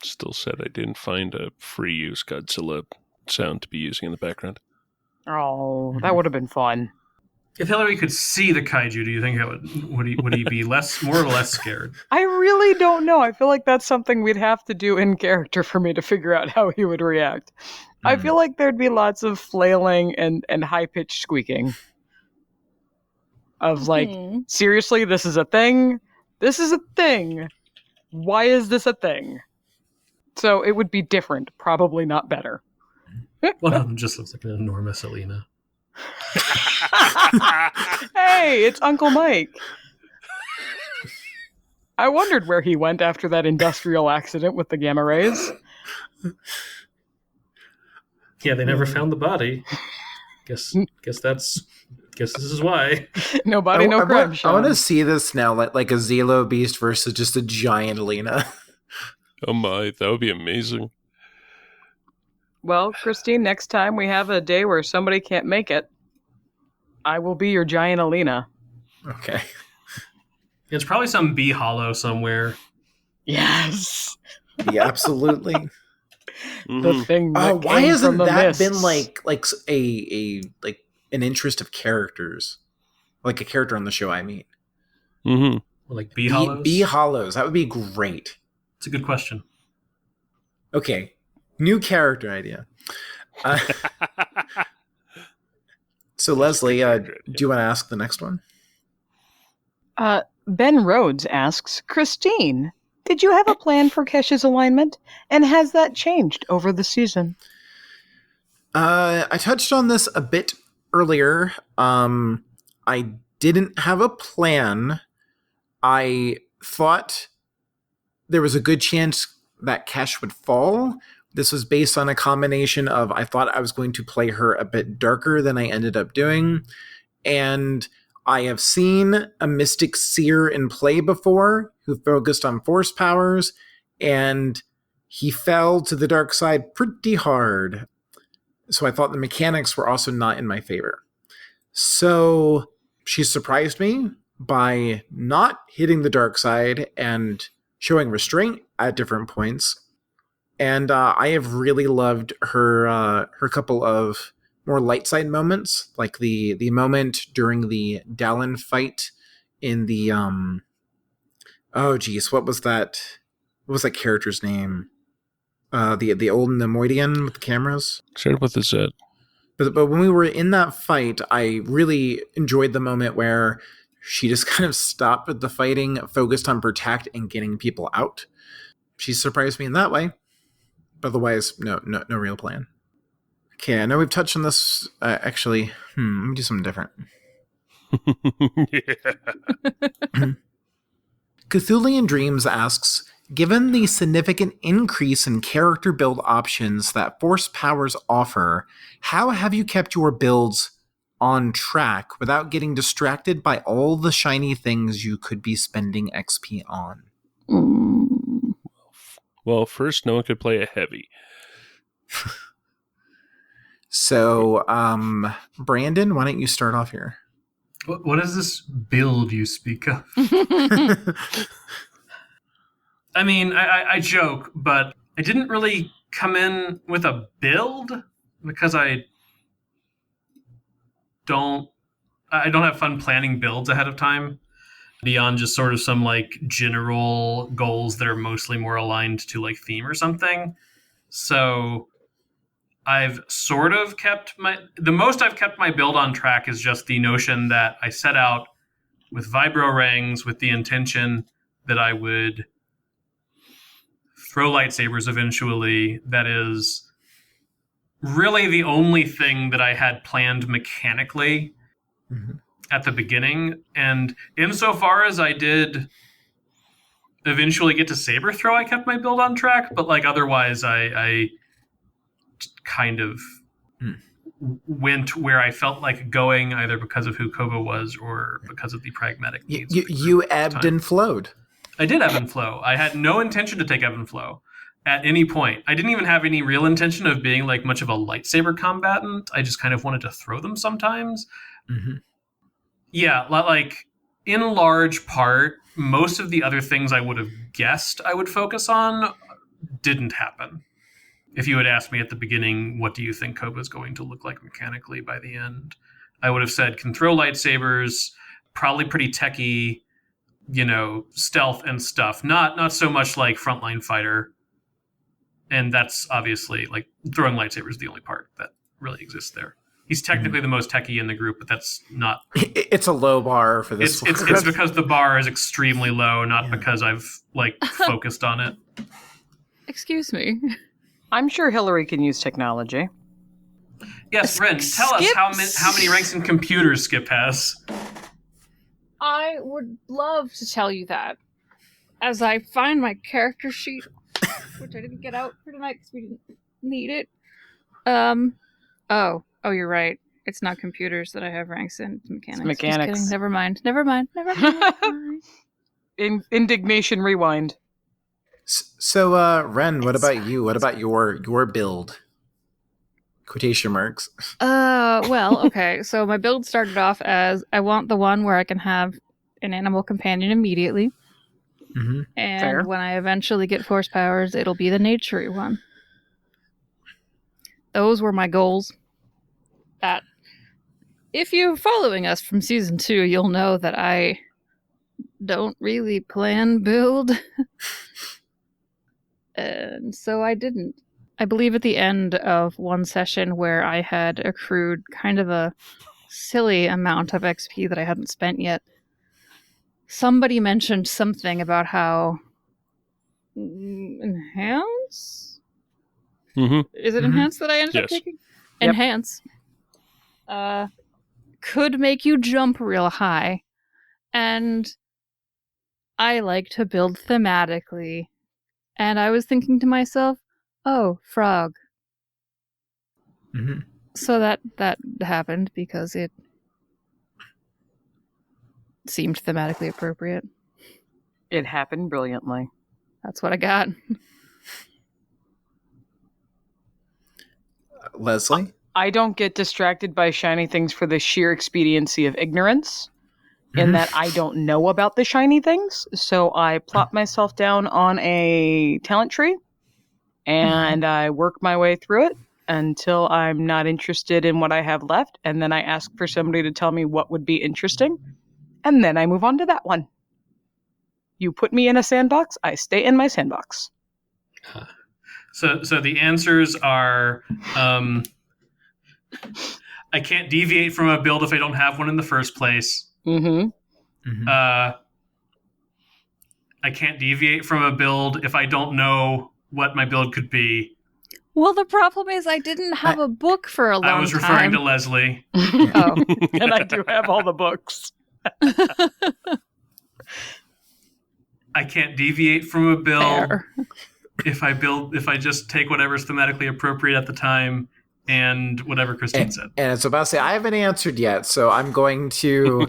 Still said I didn't find a free use Godzilla sound to be using in the background. Oh, that would have been fun. If Hillary could see the kaiju, do you think that would he be more or less scared? I really don't know. I feel like that's something we'd have to do in character for me to figure out how he would react. I feel like there'd be lots of flailing and high-pitched squeaking. Of like, seriously, this is a thing? This is a thing. Why is this a thing? So it would be different, probably not better. One of them just looks like an enormous Alina. Hey, it's Uncle Mike. I wondered where he went after that industrial accident with the gamma rays. Yeah, they never found the body. Guess this is why. No body, no crime. I want to see this now, like a Zelo beast versus just a giant Alina. Oh my, that would be amazing. Well, Christine, next time we have a day where somebody can't make it, I will be your giant Alina. Okay. It's probably some bee hollow somewhere. Yes. Yeah, absolutely. The thing that why came hasn't from the that mists. been like an interest of characters? Like a character on the show, I mean. Mm-hmm. Like bee hollows? Bee hollows. That would be great. It's a good question. Okay. New character idea. So Leslie, do you want to ask the next one? Ben Rhodes asks, Christine, did you have a plan for Kesh's alignment? And has that changed over the season? I touched on this a bit earlier. I didn't have a plan. I thought there was a good chance that Kesh would fall. This was based on a combination of I thought I was going to play her a bit darker than I ended up doing. And I have seen a Mystic Seer in play before who focused on force powers, and he fell to the dark side pretty hard. So I thought the mechanics were also not in my favor. So she surprised me by not hitting the dark side and showing restraint at different points. And I have really loved her couple of more light side moments, like the moment during the Dallin fight in the what was that? What was that character's name? The old Nemoidian with the cameras. Started with the Z. But when we were in that fight, I really enjoyed the moment where she just kind of stopped with the fighting, focused on protect and getting people out. She surprised me in that way. But otherwise, no real plan. Okay, I know we've touched on this. Actually, let me do something different. Yeah. Cthulian Dreams asks, Given the significant increase in character build options that Force Powers offer, how have you kept your builds on track without getting distracted by all the shiny things you could be spending XP on? Well, first, no one could play a heavy. So, Brandon, why don't you start off here? What is this build you speak of? I mean, I joke, but I didn't really come in with a build because I don't have fun planning builds ahead of time beyond just sort of some like general goals that are mostly more aligned to like theme or something. So I've sort of kept the most I've kept my build on track is just the notion that I set out with vibro rings with the intention that I would throw lightsabers eventually. That is really the only thing that I had planned mechanically at the beginning. And insofar as I did eventually get to saber throw, I kept my build on track. But like otherwise, I kind of went where I felt like going, either because of who Koba was or because of the pragmatic needs. You ebbed and flowed. I did ebb and flow. I had no intention to take ebb and flow at any point. I didn't even have any real intention of being like much of a lightsaber combatant. I just kind of wanted to throw them sometimes. Yeah, like in large part, most of the other things I would have guessed I would focus on didn't happen. If you had asked me at the beginning, what do you think Koba's going to look like mechanically by the end? I would have said can throw lightsabers, probably pretty techy, stealth and stuff. Not so much like frontline fighter. And that's obviously like throwing lightsabers is the only part that really exists there. He's technically the most techie in the group, but that's not. It's a low bar for this. It's because the bar is extremely low, not because I've like focused on it. Excuse me. I'm sure Hillary can use technology. Yes, Ren, tell us how many ranks in computers Skip has. I would love to tell you that. As I find my character sheet, which I didn't get out for tonight because we didn't need it. Oh, you're right. It's not computers that I have ranks in. It's mechanics. It's mechanics. Just kidding. Never mind. Indignation rewind. So, Ren, what about you? What about your build? Quotation marks. Well, okay. So my build started off as I want the one where I can have an animal companion immediately. And Fair. when I eventually get force powers, it'll be the naturey one. Those were my goals. That, if you're following us from season 2, you'll know that I don't really plan build. And so I didn't. I believe at the end of one session where I had accrued kind of a silly amount of XP that I hadn't spent yet, somebody mentioned something about how enhance? Is it enhance that I ended up taking? Yep. Enhance. Could make you jump real high. And I like to build thematically. And I was thinking to myself, oh, frog. So that happened because it seemed thematically appropriate. It happened brilliantly. That's what I got. Leslie? I don't get distracted by shiny things for the sheer expediency of ignorance, in that I don't know about the shiny things. So I plop myself down on a talent tree, and I work my way through it until I'm not interested in what I have left, and then I ask for somebody to tell me what would be interesting, and then I move on to that one. You put me in a sandbox, I stay in my sandbox. So the answers are I can't deviate from a build if I don't have one in the first place. I can't deviate from a build if I don't know what my build could be. Well, the problem is I didn't have a book for a long time. I was referring to Leslie. Oh. And I do have all the books. I can't deviate from a build. Fair. If I just take whatever's thematically appropriate at the time and whatever Christine said. And it's about to say, I haven't answered yet, so I'm going to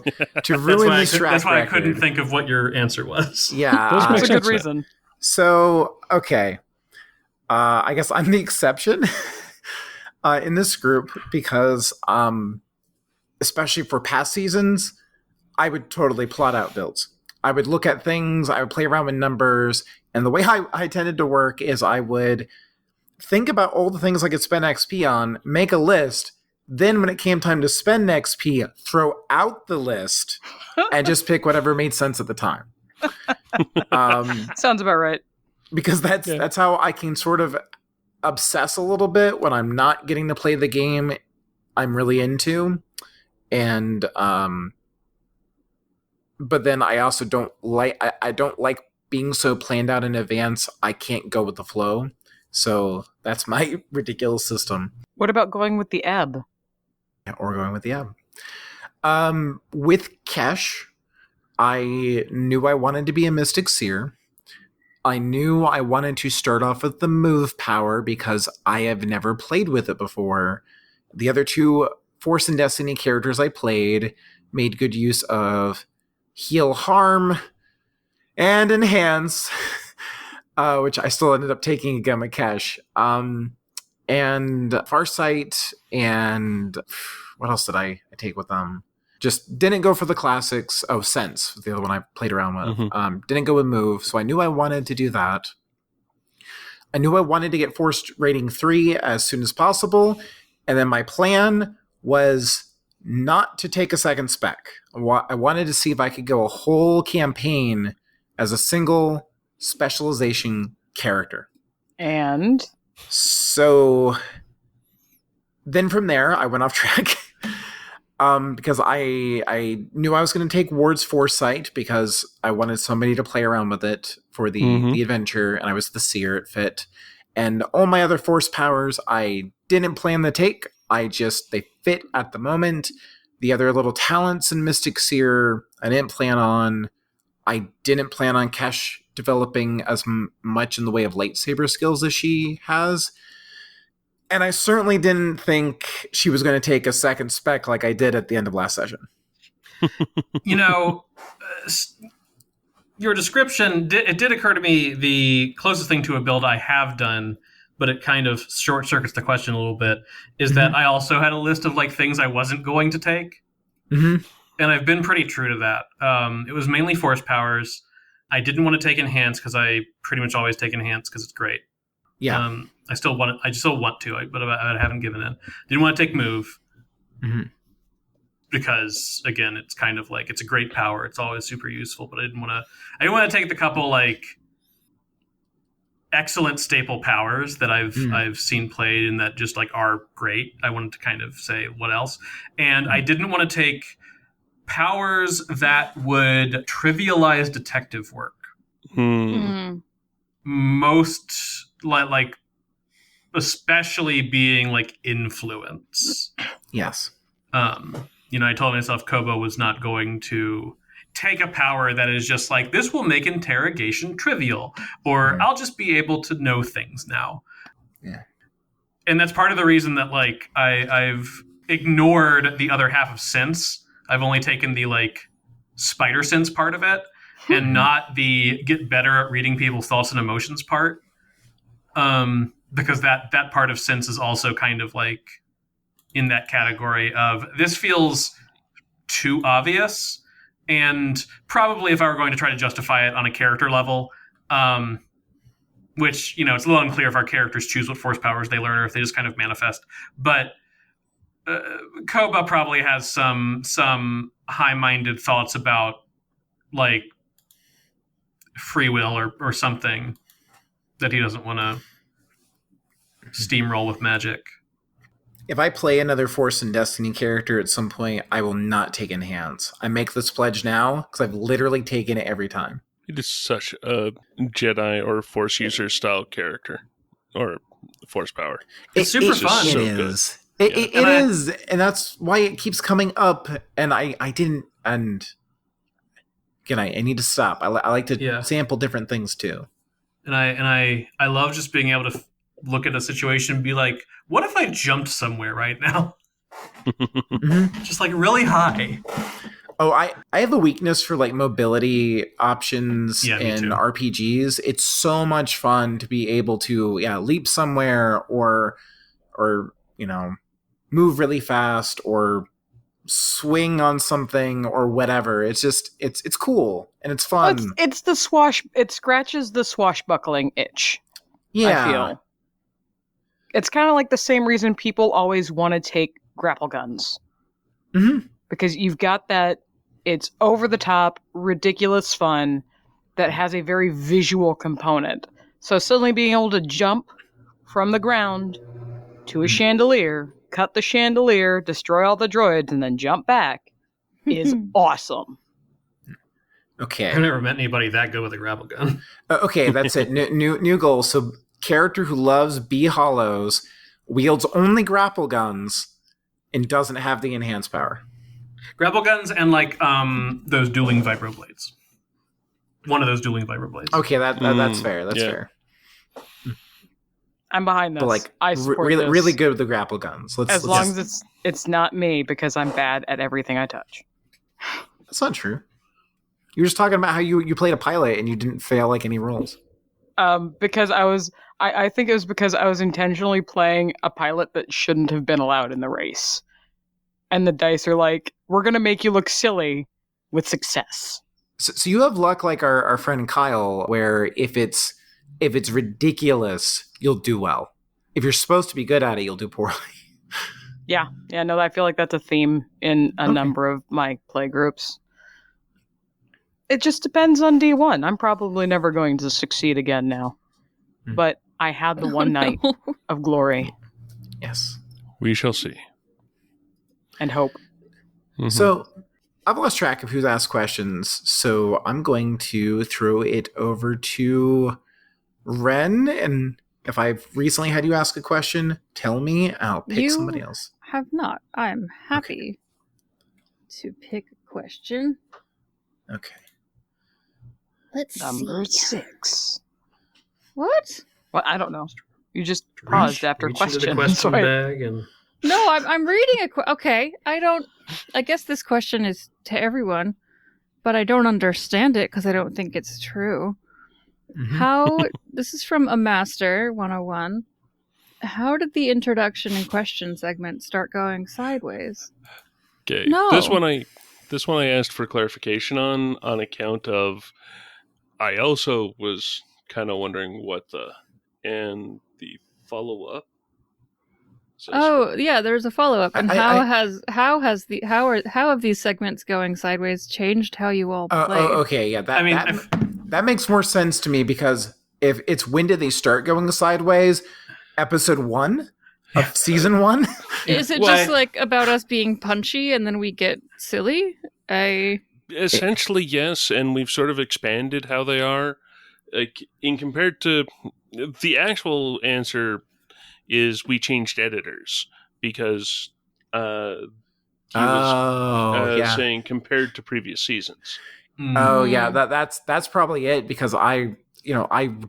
ruin this track That's why record. I couldn't think of what your answer was. Yeah. Those make That's a good sense, reason. So, okay. I guess I'm the exception in this group because, especially for past seasons, I would totally plot out builds. I would look at things, I would play around with numbers, and the way I tended to work is I would think about all the things I could spend XP on, make a list, then when it came time to spend XP, throw out the list, and just pick whatever made sense at the time. Sounds about right. Because that's how I can sort of obsess a little bit when I'm not getting to play the game I'm really into. And but then I also don't like I don't like being so planned out in advance I can't go with the flow. So that's my ridiculous system. What about going with the ebb? Or going with the ebb. With Kesh, I knew I wanted to be a Mystic Seer. I knew I wanted to start off with the move power because I have never played with it before. The other two Force and Destiny characters I played made good use of heal harm and enhance, which I still ended up taking again with Kesh. And Farsight and what else did I take with them? Just didn't go for the classics. Oh, Sense, the other one I played around with. Mm-hmm. Didn't go with Move, so I knew I wanted to do that. I knew I wanted to get Force rating 3 as soon as possible, and then my plan was not to take a second spec. I wanted to see if I could go a whole campaign as a single specialization character. And? So then from there, I went off track. Because I knew I was going to take Ward's Foresight because I wanted somebody to play around with it for the adventure, and I was the seer, it fit. And all my other Force powers, I didn't plan to take. They fit at the moment. The other little talents in Mystic Seer, I didn't plan on. I didn't plan on Kesh developing as much in the way of lightsaber skills as she has. And I certainly didn't think she was going to take a second spec like I did at the end of last session. Your description, it did occur to me the closest thing to a build I have done, but it kind of short circuits the question a little bit, is that I also had a list of like things I wasn't going to take. Mm-hmm. And I've been pretty true to that. It was mainly Force powers. I didn't want to take Enhance because I pretty much always take Enhance because it's great. Yeah. I still want to, but I haven't given in. Didn't want to take Move because, again, it's kind of like it's a great power. It's always super useful, but I didn't want to take the couple like excellent staple powers that I've seen played and that just like are great. I wanted to kind of say what else, and I didn't want to take powers that would trivialize detective work. Most like especially being like influence. Yes. I told myself Kobo was not going to take a power that is just like, this will make interrogation trivial, or I'll just be able to know things now. Yeah. And that's part of the reason that like I've ignored the other half of Sense. I've only taken the like spider sense part of it and not the get better at reading people's thoughts and emotions part. Because that part of Sense is also kind of like in that category of this feels too obvious, and probably if I were going to try to justify it on a character level, which it's a little unclear if our characters choose what force powers they learn or if they just kind of manifest, but Koba probably has some high-minded thoughts about like free will or something that he doesn't want to steamroll with magic. If I play another Force and Destiny character at some point, I will not take Enhance. I make this pledge now because I've literally taken it every time. It is such a Jedi or Force user style character or Force power. It's super fun. So It good. is. It is, and that's why it keeps coming up. And I didn't, and I need to stop. I like to Yeah. sample different things too. And I love just being able to look at a situation and be like, what if I jumped somewhere right now? Mhm. Just like really high. Oh, I have a weakness for like mobility options Yeah, me in too. RPGs. It's so much fun to be able to leap somewhere or move really fast or swing on something or whatever. It's just it's cool and it's Well, fun. it's the it scratches the swashbuckling itch. Yeah. I feel. It's kind of like the same reason people always want to take grapple guns. Mhm. Because you've got that, it's over the top, ridiculous fun that has a very visual component. So suddenly being able to jump from the ground to a chandelier, cut the chandelier, destroy all the droids, and then jump back is awesome. Okay. I've never met anybody that good with a grapple gun. Okay, that's it. New goal. So character who loves B hollows, wields only grapple guns, and doesn't have the enhanced power. Grapple guns and like those dueling vibroblades. One of those dueling vibroblades. Okay, that's fair. That's yeah. fair. I'm behind this. But like I support this. really good with the grapple guns. As long as it's not me, because I'm bad at everything I touch. That's not true. You were just talking about how you played a pilot and you didn't fail like any rolls. Because I think it was because I was intentionally playing a pilot that shouldn't have been allowed in the race. And the dice are like, we're going to make you look silly with success. So you have luck like our friend Kyle, where if it's ridiculous, you'll do well. If you're supposed to be good at it, you'll do poorly. Yeah, no, I feel like that's a theme in a number of my play groups. It just depends on D1. I'm probably never going to succeed again now. But I had the one night of glory. Yes. We shall see. And hope. Mm-hmm. So I've lost track of who's asked questions, so I'm going to throw it over to Ren. And if I've recently had you ask a question, tell me. I'll pick somebody else. Have not. I'm happy to pick a question. Okay. Let's Number see. 6. What? Well, I don't know. You just paused after Reach into question. the question so I- bag and No, I'm reading okay, I guess this question is to everyone, but I don't understand it because I don't think it's true. Mhm. This is from a Master 101. How did the introduction and question segment start going sideways? Okay. No. This one I asked for clarification on account of I also was kind of wondering what the follow-up. Oh, yeah, there's a follow-up. And I- how have these segments going sideways changed how you all play? Okay, yeah. That makes more sense to me because if it's when did they start going sideways? Episode 1 of season 1? Is it just like about us being punchy and then we get silly? Essentially, yes, and we've sort of expanded how they are. Like in compared to the actual answer is we changed editors because he was saying compared to previous seasons. Oh yeah, that's probably it because I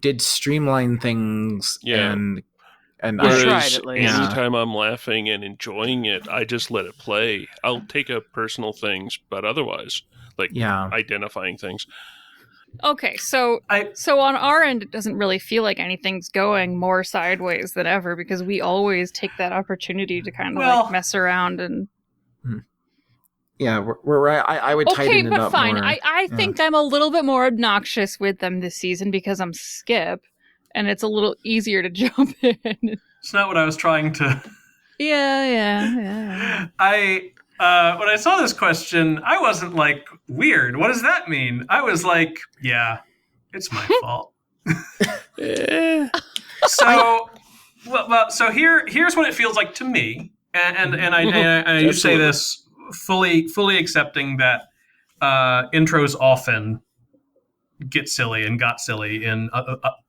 did streamline things and whereas tried at least. anytime I'm laughing and enjoying it, I just let it play. I'll take up personal things, but otherwise, identifying things. Okay, so on our end, it doesn't really feel like anything's going more sideways than ever because we always take that opportunity to kind of like mess around and. Yeah, I would tighten it up. Okay, but fine. More. I think I'm a little bit more obnoxious with them this season because I'm Skip, and it's a little easier to jump in. It's not what I was trying to. Yeah. When I saw this question, I wasn't like, weird, what does that mean? I was like, yeah, it's my fault. So here's what it feels like to me, and I do say this fully accepting that intros often get silly and got silly in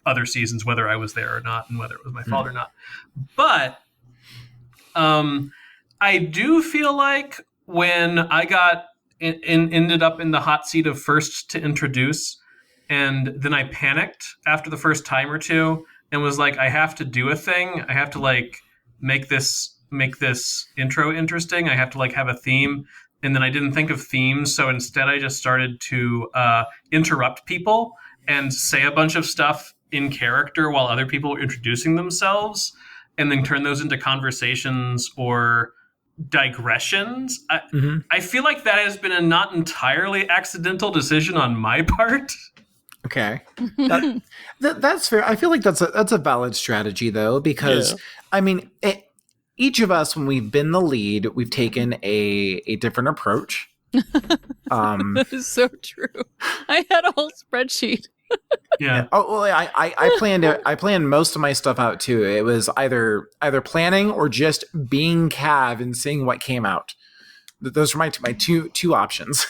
other seasons, whether I was there or not, and whether it was my fault or not. But I do feel like when I got ended up in the hot seat of first to introduce, and then I panicked after the first time or two and was like, I have to do a thing. I have to like make this intro interesting. I have to like have a theme. And then I didn't think of themes, so instead I just started to interrupt people and say a bunch of stuff in character while other people were introducing themselves, and then turn those into conversations or digressions. I feel like that has been a not entirely accidental decision on my part. Okay, that's fair. I feel like that's a valid strategy though, because I mean, each of us, when we've been the lead, we've taken a different approach. That is so true. I had a whole spreadsheet. Yeah. Oh well, I planned most of my stuff out too. It was either planning or just being Cav and seeing what came out. Those were my two options.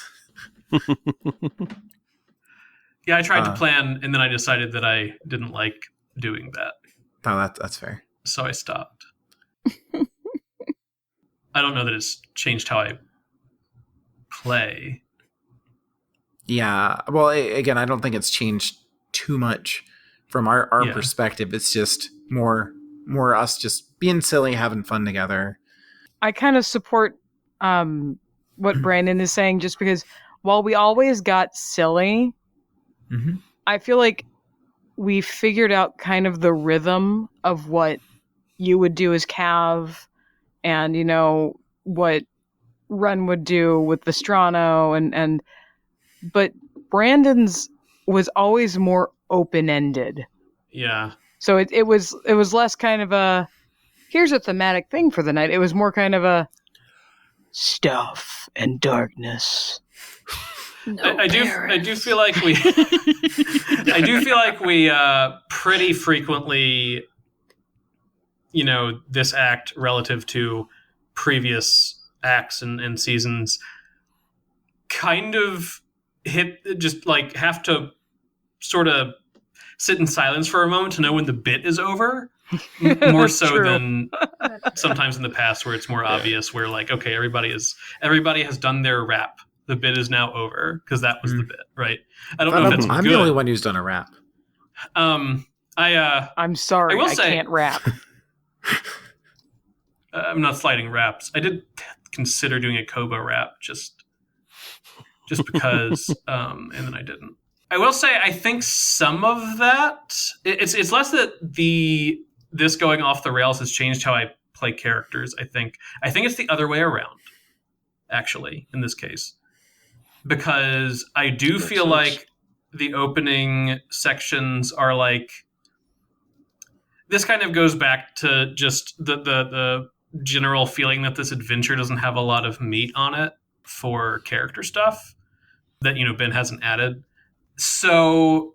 Yeah, I tried to plan, and then I decided that I didn't like doing that. No, that's fair. So I stopped. I don't know that it's changed how I play. Yeah. Well, again, I don't think it's changed too much from our perspective. It's just more us just being silly, having fun together. I kind of support what Brandon is saying, just because while we always got silly, I feel like we figured out kind of the rhythm of what you would do as Cav, and you know what Ren would do with the Strano, but Brandon's was always more open-ended. Yeah. So it was less kind of a here's a thematic thing for the night. It was more kind of a stuff and darkness. I do feel like we pretty frequently, you know, this act relative to previous acts and seasons kind of have to sort of sit in silence for a moment to know when the bit is over. More so than sometimes in the past where it's more obvious, where like, okay, everybody has done their rap. The bit is now over because that was the bit, right? I don't know if that's I'm good. the only one who's done a rap. I'm sorry, I can't rap. I'm not sliding raps. I did consider doing a Koba rap just because, and then I didn't. I will say I think some of that it's less that this going off the rails has changed how I play characters. I think it's the other way around, actually, in this case, because I do feel like the opening sections are like, this kind of goes back to just the general feeling that this adventure doesn't have a lot of meat on it for character stuff that, you know, Ben hasn't added. So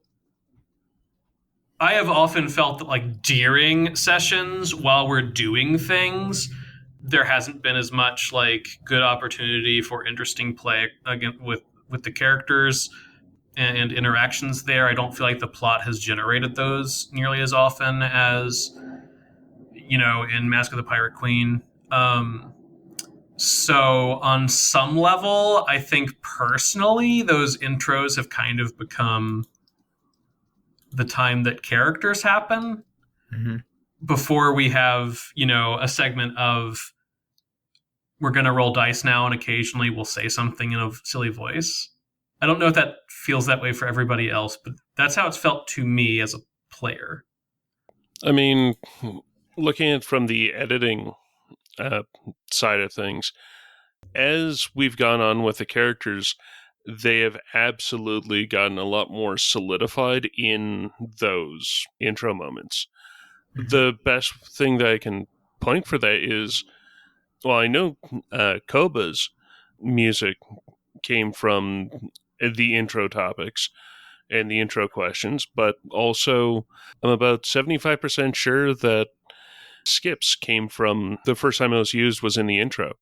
I have often felt that like during sessions while we're doing things, there hasn't been as much like good opportunity for interesting play again with the characters and interactions there. I don't feel like the plot has generated those nearly as often as, you know, in Mask of the Pirate Queen. So on some level, I think personally, those intros have kind of become the time that characters happen before we have, you know, a segment of we're going to roll dice now and occasionally we'll say something in a silly voice. I don't know if that feels that way for everybody else, but that's how it's felt to me as a player. I mean, looking at it from the editing side of things, as we've gone on with the characters, they have absolutely gotten a lot more solidified in those intro moments. The best thing that I can point for that is, well, I know Koba's music came from the intro topics and the intro questions, but also I'm about 75% sure that Skip's came from the first time it was used was in the intro,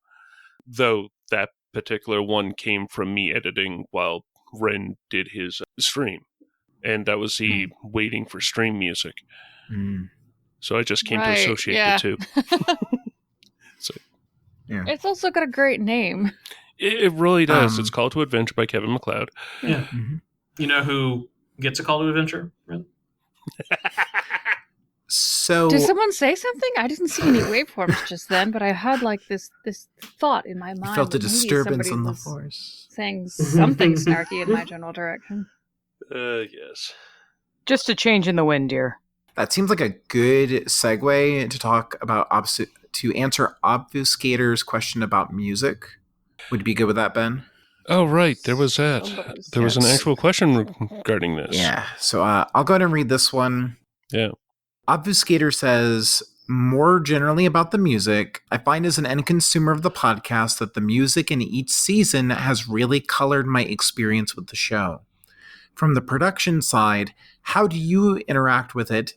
though that particular one came from me editing while Ren did his stream, and that was the waiting for stream music. So I just came to associate the two. So, yeah. It's also got a great name. It really does. It's Call to Adventure by Kevin MacLeod. Yeah. Mhm. You know who gets a call to adventure? Really? So Did someone say something? I didn't see any waveforms just then, but I had like this thought in my mind. you felt a that maybe disturbance somebody on the was force. saying something snarky in my general direction. Yes. Just a change in the wind, dear. That seems like a good segue to talk about to answer Obfuscator's question about music. Would you be good with that, Ben? Oh, right. There was that. Somebody's- There was an Yes. actual question regarding this. Yeah. So I'll go ahead and read this one. Yeah. Obfuscator says, more generally about the music, I find as an end consumer of the podcast that the music in each season has really colored my experience with the show. From the production side, how do you interact with it,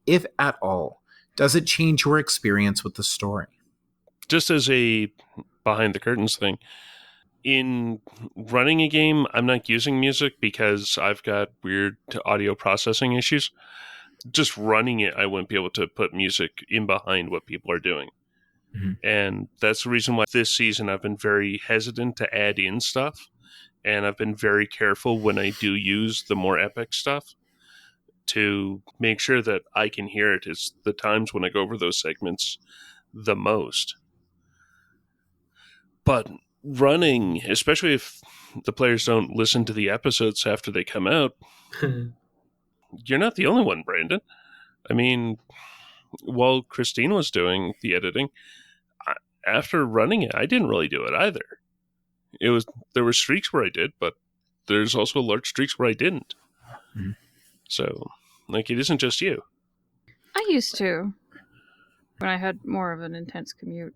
if at all? Does it change your experience with the story? Just as a behind the curtains thing, in running a game, I'm not using music because I've got weird audio processing issues. Just running it, I wouldn't be able to put music in behind what people are doing. Mhm. And that's the reason why this season I've been very hesitant to add in stuff. And I've been very careful when I do use the more epic stuff to make sure that I can hear it. It's the times when I go over those segments the most. But running, especially if the players don't listen to the episodes after they come out, you're not the only one, Brandon. I mean, while Christine was doing the editing, after running it, I didn't really do it either. There were streaks where I did, but there's also large streaks where I didn't. Mhm. So, like, it isn't just you. I used to when I had more of an intense commute.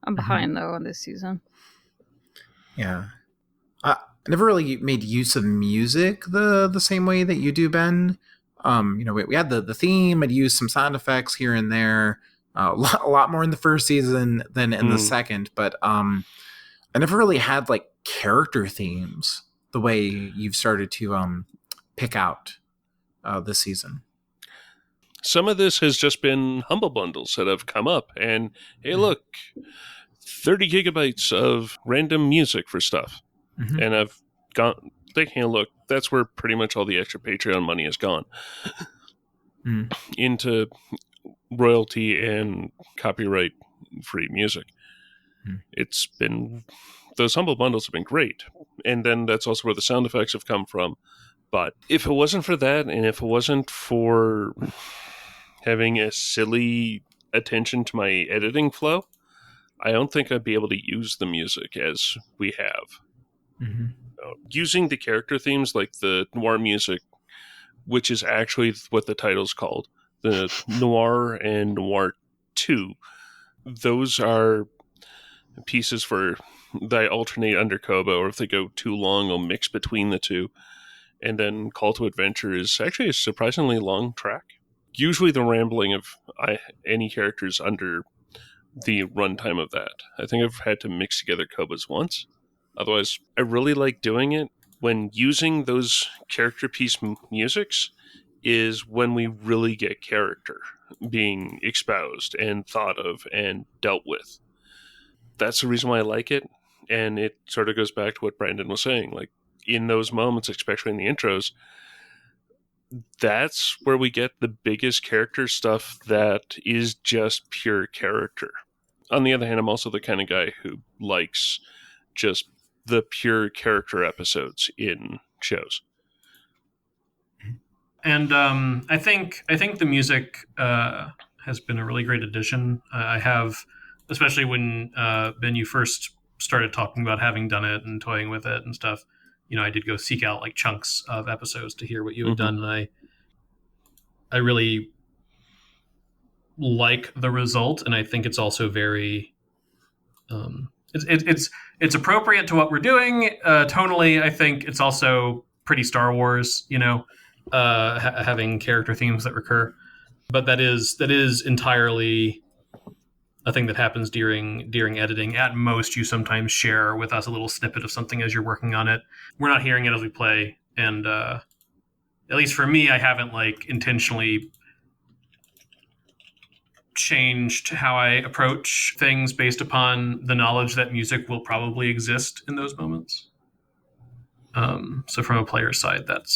I'm behind though on this season. Yeah. I never really made use of music the same way that you do, Ben. We had the theme. I'd use some sound effects here and there. A lot more in the first season than in the second. But I never really had like character themes the way you've started to pick out this season. Some of this has just been Humble Bundles that have come up, and hey, look, 30 gigabytes of random music for stuff. Mhm. And I've gone thinking, look, that's where pretty much all the extra Patreon money has gone into royalty and copyright free music. It's been, those Humble Bundles have been great. And then that's also where the sound effects have come from. But if it wasn't for that, and if it wasn't for having a silly attention to my editing flow, I don't think I'd be able to use the music as we have. Using the character themes like the noir music, which is actually what the title's called, the Noir and Noir 2, those are pieces for that alternate under Kobo, or if they go too long, I'll mix between the two. And then Call to Adventure is actually a surprisingly long track. Usually the rambling of any characters under the runtime of that. I think I've had to mix together Kobas once. Otherwise, I really like doing it when using those character piece musics is when we really get character being espoused and thought of and dealt with. That's the reason why I like it. And it sort of goes back to what Brandon was saying. Like, in those moments, especially in the intros, that's where we get the biggest character stuff that is just pure character. On the other hand, I'm also the kind of guy who likes just the pure character episodes in shows. And I think the music has been a really great addition. I have, especially when Ben, you first started talking about having done it and toying with it and stuff. I did go seek out like chunks of episodes to hear what you had done, and I really like the result, and I think it's also very it's appropriate to what we're doing tonally. I think it's also pretty Star Wars, having character themes that recur, but that is entirely a thing that happens during editing. At most, you sometimes share with us a little snippet of something as you're working on it. We're not hearing it as we play, and at least for me, I haven't like intentionally changed how I approach things based upon the knowledge that music will probably exist in those moments. So from a player side, that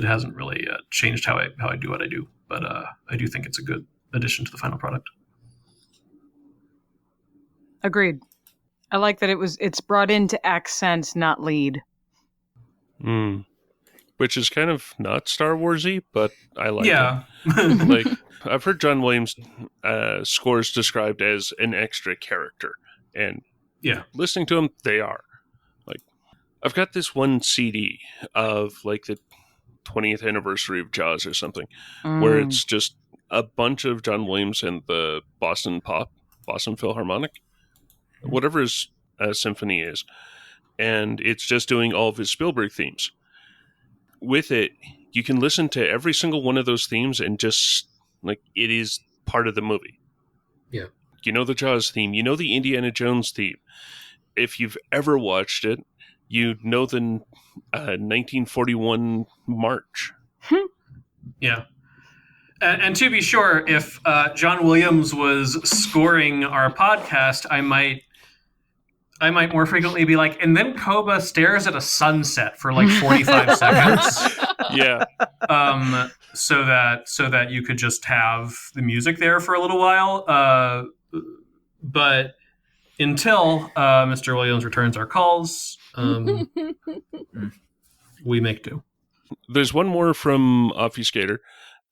hasn't really changed how I do what I do, but I do think it's a good addition to the final product. Agreed. I like that it's brought in to accent, not lead. Which is kind of not Star Warsy, but I like Yeah. it. Like, I've heard John Williams' scores described as an extra character, and Yeah. listening to them, they are. Like, I've got this one CD of like the 20th anniversary of Jaws or something, where it's just a bunch of John Williams and the Boston Philharmonic, whatever his symphony is, and it's just doing all of his Spielberg themes. With it, you can listen to every single one of those themes and just, like, it is part of the movie. Yeah. You know the Jaws theme, you know the Indiana Jones theme. If you've ever watched it, you know the 1941 March. Yeah. And to be sure, if John Williams was scoring our podcast, I might more frequently be like, and then Koba stares at a sunset for like 45 seconds. Yeah. So that you could just have the music there for a little while. But until Mr. Williams returns our calls, we make do. There's one more from Obfuscator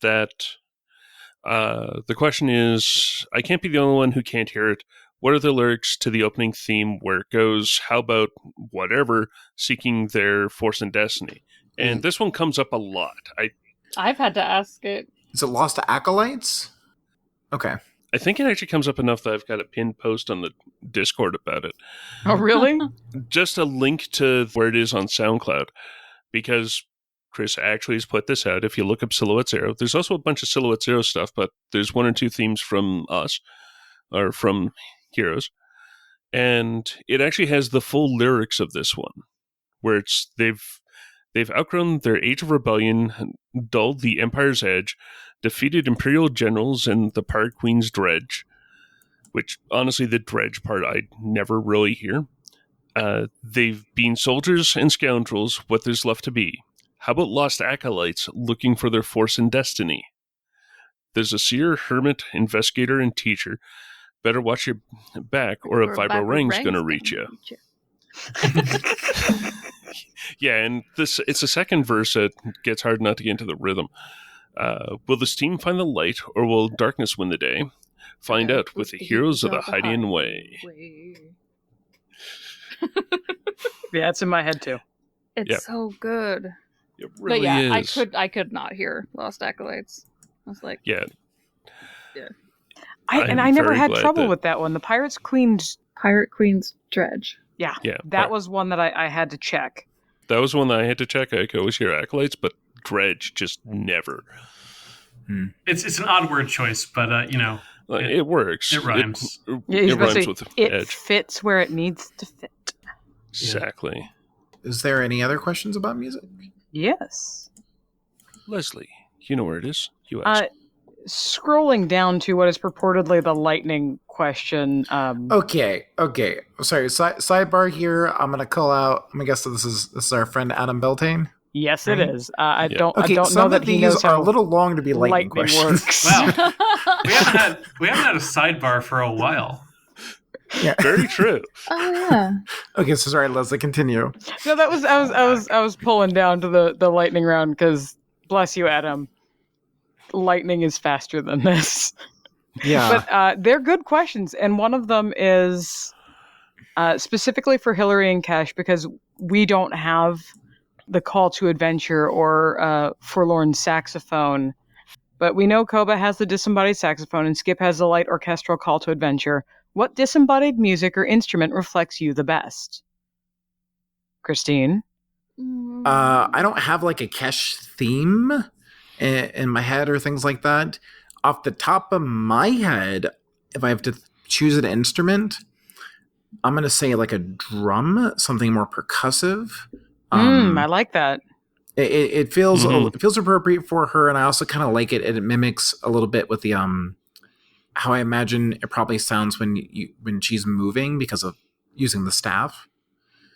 that the question is, I can't be the only one who can't hear it. What are the lyrics to the opening theme where it goes, how about whatever, seeking their force and destiny? And this one comes up a lot. I've had to ask it. Is it Lost to Acolytes? Okay. I think it actually comes up enough that I've got a pinned post on the Discord about it. Oh, really? Just a link to where it is on SoundCloud, because Chris actually has put this out. If you look up Silhouette Zero, there's also a bunch of Silhouette Zero stuff, but there's one or two themes from us, or from Heroes, and it actually has the full lyrics of this one, where it's they've outgrown their age of rebellion, dulled the Empire's edge, defeated Imperial generals and the Pirate Queen's dredge, which honestly the dredge part I never really hear. They've been soldiers and scoundrels, what there's left to be. How about lost acolytes looking for their force and destiny? There's a seer, hermit, investigator, and teacher. Better watch your back or a vibro ring's going to reach you. Yeah, and it's the second verse that gets hard not to get into the rhythm. Will this team find the light, or will darkness win the day? Find out with the heroes of the Hydian Way. Yeah, it's in my head too. It's so good. It really but yeah, is. I could not hear Lost Acolytes. I was like, Yeah. I I'm never very had glad trouble that- with that one. The Pirate Queen's, Pirate Queen's Dredge. yeah, Yeah, that was one that I had to check. That was one that I had to check. I could always hear acolytes, but dredge just never. It's an odd word choice, but It works. it rhymes. Yeah, It he's about to rhymes say, with it edge. fits where it needs to fit. Exactly. Is there any other questions about music? Yes. Leslie, you know where it is. You ask. Scrolling down to what is purportedly the lightning question. Okay. Sorry, sidebar here. I'm gonna call out. I'm gonna guess that this is our friend Adam Beltane. Yes, it is. I Yeah. don't Okay, know some that of he these knows are how a little long to be lightning questions. works. Wow. we haven't had a sidebar for a while. Yeah. Very true. Oh yeah. Okay, so sorry, Leslie, continue. No, that was I was pulling down to the lightning round because bless you, Adam. Lightning is faster than this. Yeah. But they're good questions, and one of them is specifically for Hillary and Cash because we don't have the call to adventure or forlorn saxophone, but we know Koba has the disembodied saxophone and Skip has the light orchestral call to adventure. What disembodied music or instrument reflects you the best? Christine? I don't have like a Kesh theme in my head or things like that. Off the top of my head, if I have to choose an instrument, I'm going to say like a drum, something more percussive. I like that. It feels it feels appropriate for her, and I also kind of like it. It mimics a little bit with the how I imagine it probably sounds when she's moving because of using the staff.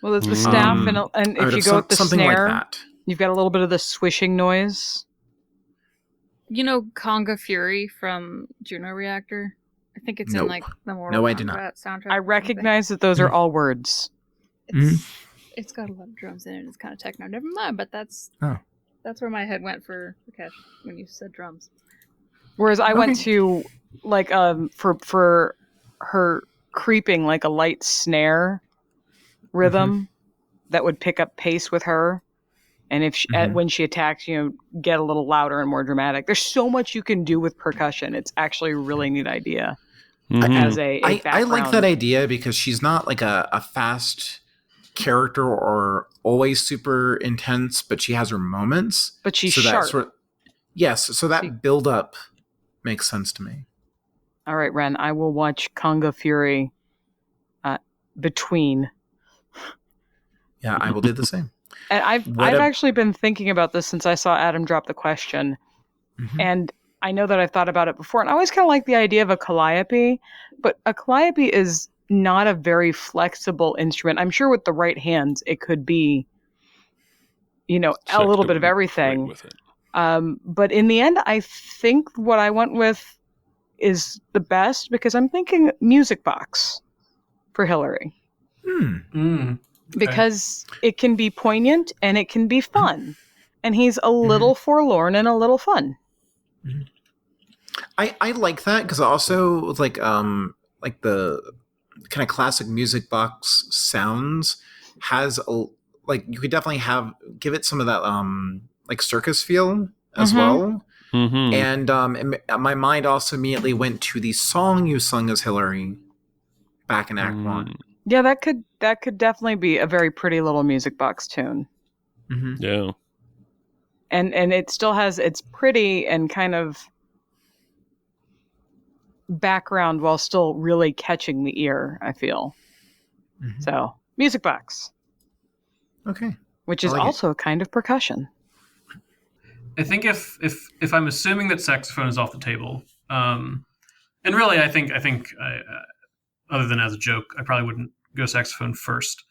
Well, it's the staff, and I if would you have go with the something snare, like that. you've got a little bit of the swishing noise. You know Conga Fury from Juno Reactor? I think it's in Nope. like the Mortal No, I do not. Kombat soundtrack. I or recognize that those are all words. something. It's got a lot of drums in it. It's kind of techno. Never mind, but that's where my head went for Cash when you said drums. Whereas I went to like for her creeping like a light snare rhythm that would pick up pace with her, and if she, when she attacks, get a little louder and more dramatic. There's so much you can do with percussion. It's actually a really neat idea. As a I background. like that idea because she's not like a fast character or always super intense, but she has her moments. But she's so sharp. So that build up makes sense to me. All right, Ren, I will watch Conga Fury between. Yeah, I will do the same. And I've actually been thinking about this since I saw Adam drop the question. And I know that I've thought about it before, and I always kind of like the idea of a calliope, but a calliope is not a very flexible instrument. I'm sure with the right hands, it could be, a little bit of everything. But in the end, I think what I went with is the best because I'm thinking music box for Hillary. Because it can be poignant and it can be fun. And he's a little forlorn and a little fun. I like that because also like the kind of classic music box sounds has you could definitely give it some of that like circus feel as well. And my mind also immediately went to the song you sung as Hillary back in Act 1. Yeah, that could definitely be a very pretty little music box tune. Yeah. And it still has it's pretty and kind of background while still really catching the ear, I feel. So, music box. Okay. Which is also a kind of percussion. I think if I'm assuming that saxophone is off the table, and really I think other than as a joke, I probably wouldn't go saxophone first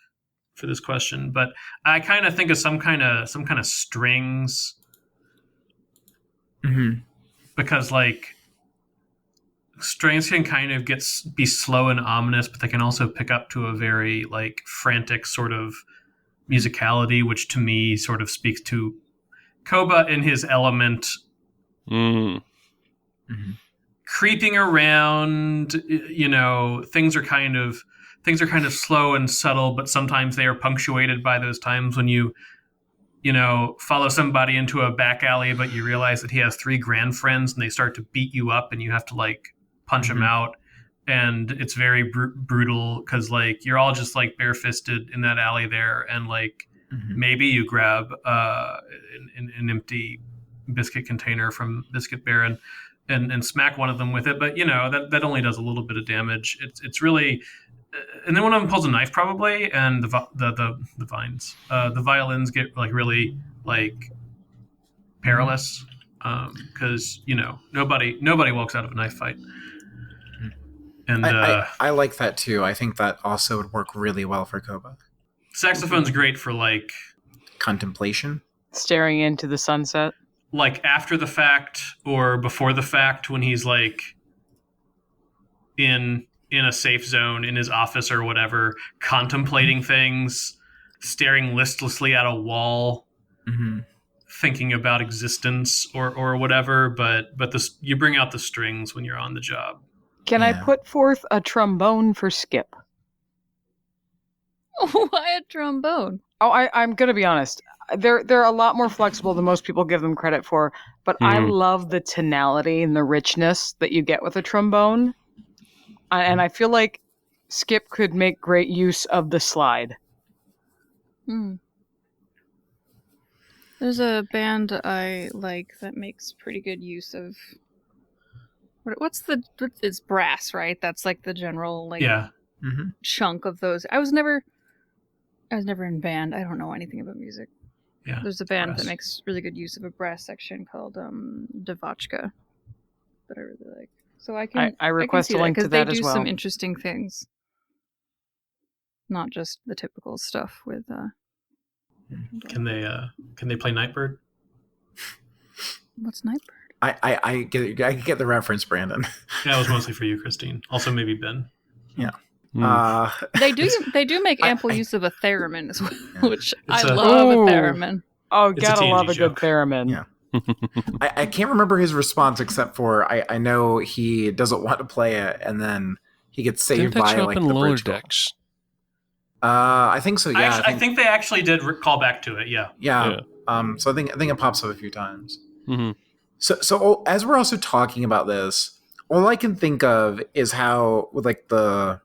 for this question, but I kind of think of some kind of strings, because like strings can kind of be slow and ominous, but they can also pick up to a very like frantic sort of musicality, which to me sort of speaks to Koba in his element. Creeping around, things are kind of slow and subtle, but sometimes they are punctuated by those times when you follow somebody into a back alley, but you realize that he has 3 grand friends and they start to beat you up and you have to like punch him out. And it's very brutal because like you're all just like bare-fisted in that alley there, and like maybe you grab an empty biscuit container from Biscuit Baron and smack one of them with it, but that only does a little bit of damage. It's really, and then one of them pulls a knife probably, and the vines, the violins get like really like perilous because nobody walks out of a knife fight. And I like that too. I think that also would work really well for Koba. Saxophone's great for like contemplation, staring into the sunset. Like after the fact or before the fact, when he's like in a safe zone in his office or whatever, contemplating things, staring listlessly at a wall, thinking about existence or whatever. But you bring out the strings when you're on the job. Can I put forth a trombone for Skip? Why a trombone? Oh, I'm going to be honest. They're a lot more flexible than most people give them credit for, but I love the tonality and the richness that you get with a trombone. And I feel like Skip could make great use of the slide. There's a band I like that makes pretty good use of... It's brass, right? That's like the general chunk of those. I was never in band. I don't know anything about music. Yeah, there's a band that makes really good use of a brass section called Devotchka that I really like. So I can I request I can see a link to that that as they do well. some interesting things, not just the typical stuff with. Can they play Nightbird? What's Nightbird? I get the reference, Brandon. That was mostly for you, Christine. Also, maybe Ben. Yeah. Mm. They do make ample I- use of a theremin as well, which I It's a- love Ooh. a theremin. Oh, It's a gotta TNG love a joke. good theremin. Yeah. I can't remember his response except for I know he doesn't want to play it, and then he gets saved Didn't that by show like up the in lower bridge call. decks? I think so. Yeah, I think they actually did call back to it. Yeah. yeah. So I think it pops up a few times. Mm-hmm. So as we're also talking about this, all I can think of is how with like a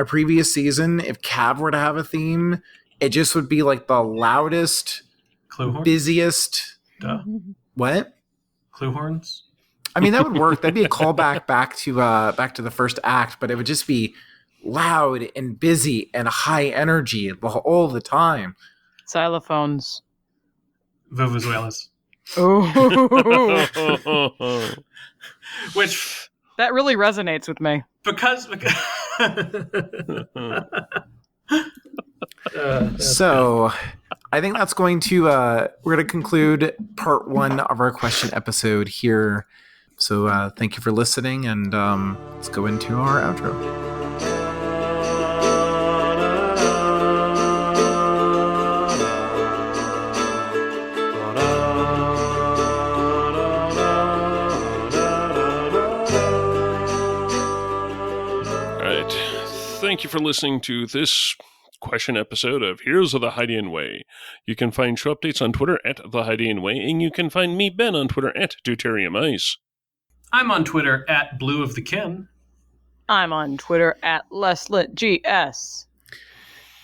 previous season, if Cav were to have a theme, it just would be like the loudest, Clue horns? busiest. Duh. What? Clue horns? I mean, that would work. That'd be a callback back to the first act, but it would just be loud and busy and high energy all the time. Xylophones. Vuvuzelas. Ooh. Which, That really resonates with me. because So I think that's going to we're going to conclude part 1 of our question episode here. So thank you for listening, and let's go into our outro. Thank you for listening to this question episode of Heroes of the Hydian Way. You can find show updates on Twitter at The Hydian Way, and you can find me, Ben, on Twitter at Deuterium Ice. I'm on Twitter at Blue of the Kin. I'm on Twitter at LesLitGS.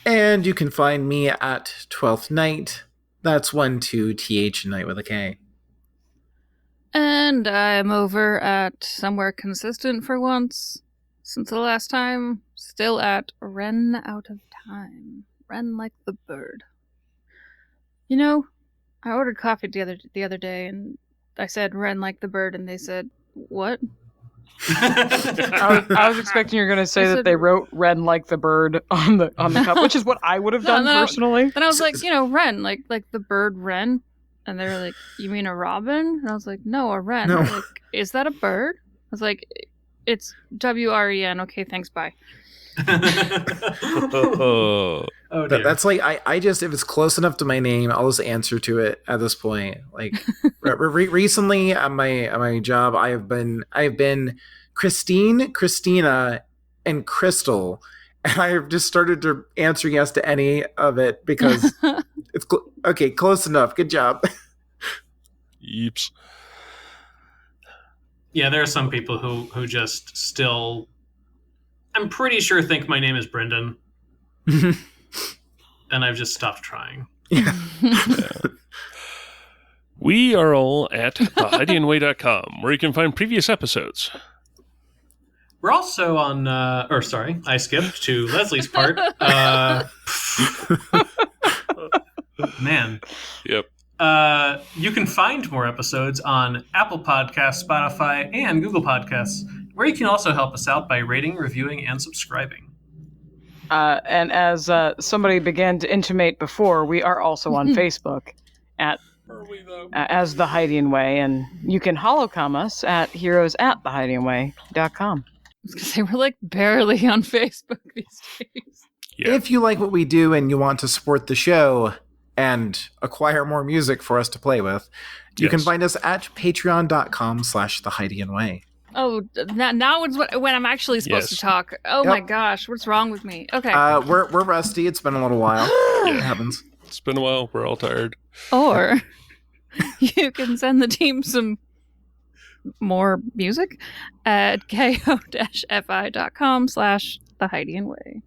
And you can find me at 12th Night. That's 12th Night with a K. And I'm over at somewhere consistent for once since the last time. Still at Ren Out of Time. Ren like the bird. You know, I ordered coffee the other day, and I said Ren like the bird, and they said, what? I was expecting you're going to say I that said- they wrote "Ren like the bird" on the cup, which is what I would have done No. personally. Then I was like, Ren, like the bird Ren. And they were like, you mean a robin? And I was like, no, a wren. No. I was like, is that a bird? I was like, it's WREN. Okay, thanks, bye. Oh, Oh dear. That's like I just, if it's close enough to my name, I'll just answer to it at this point. Like recently at my job, I have been Christine, Christina, and Crystal, and I have just started to answer yes to any of it because it's okay, close enough. Good job. yeeps. Yeah, there are some people who just still, I'm pretty sure, think my name is Brendan, and I've just stopped trying. We are all at thehydianway.com, where you can find previous episodes. We're also on, I skipped to Leslie's part. Man. Yep. You can find more episodes on Apple Podcasts, Spotify, and Google Podcasts, where you can also help us out by rating, reviewing, and subscribing. And as somebody began to intimate before, we are also on Facebook at as The Hydian Way, and you can holocom us at heroes@thehydianway.com. I was gonna say, we're like barely on Facebook these days. Yeah. If you like what we do and you want to support the show and acquire more music for us to play with, you can Yes. find us at patreon.com/thehydianway. Oh, now is when I'm actually supposed Yes. to talk. Oh Yep. my gosh, what's wrong with me? Okay. We're rusty. It's been a little while. It happens. It's been a while. We're all tired. Or you can send the team some more music at ko-fi.com/thehydianway.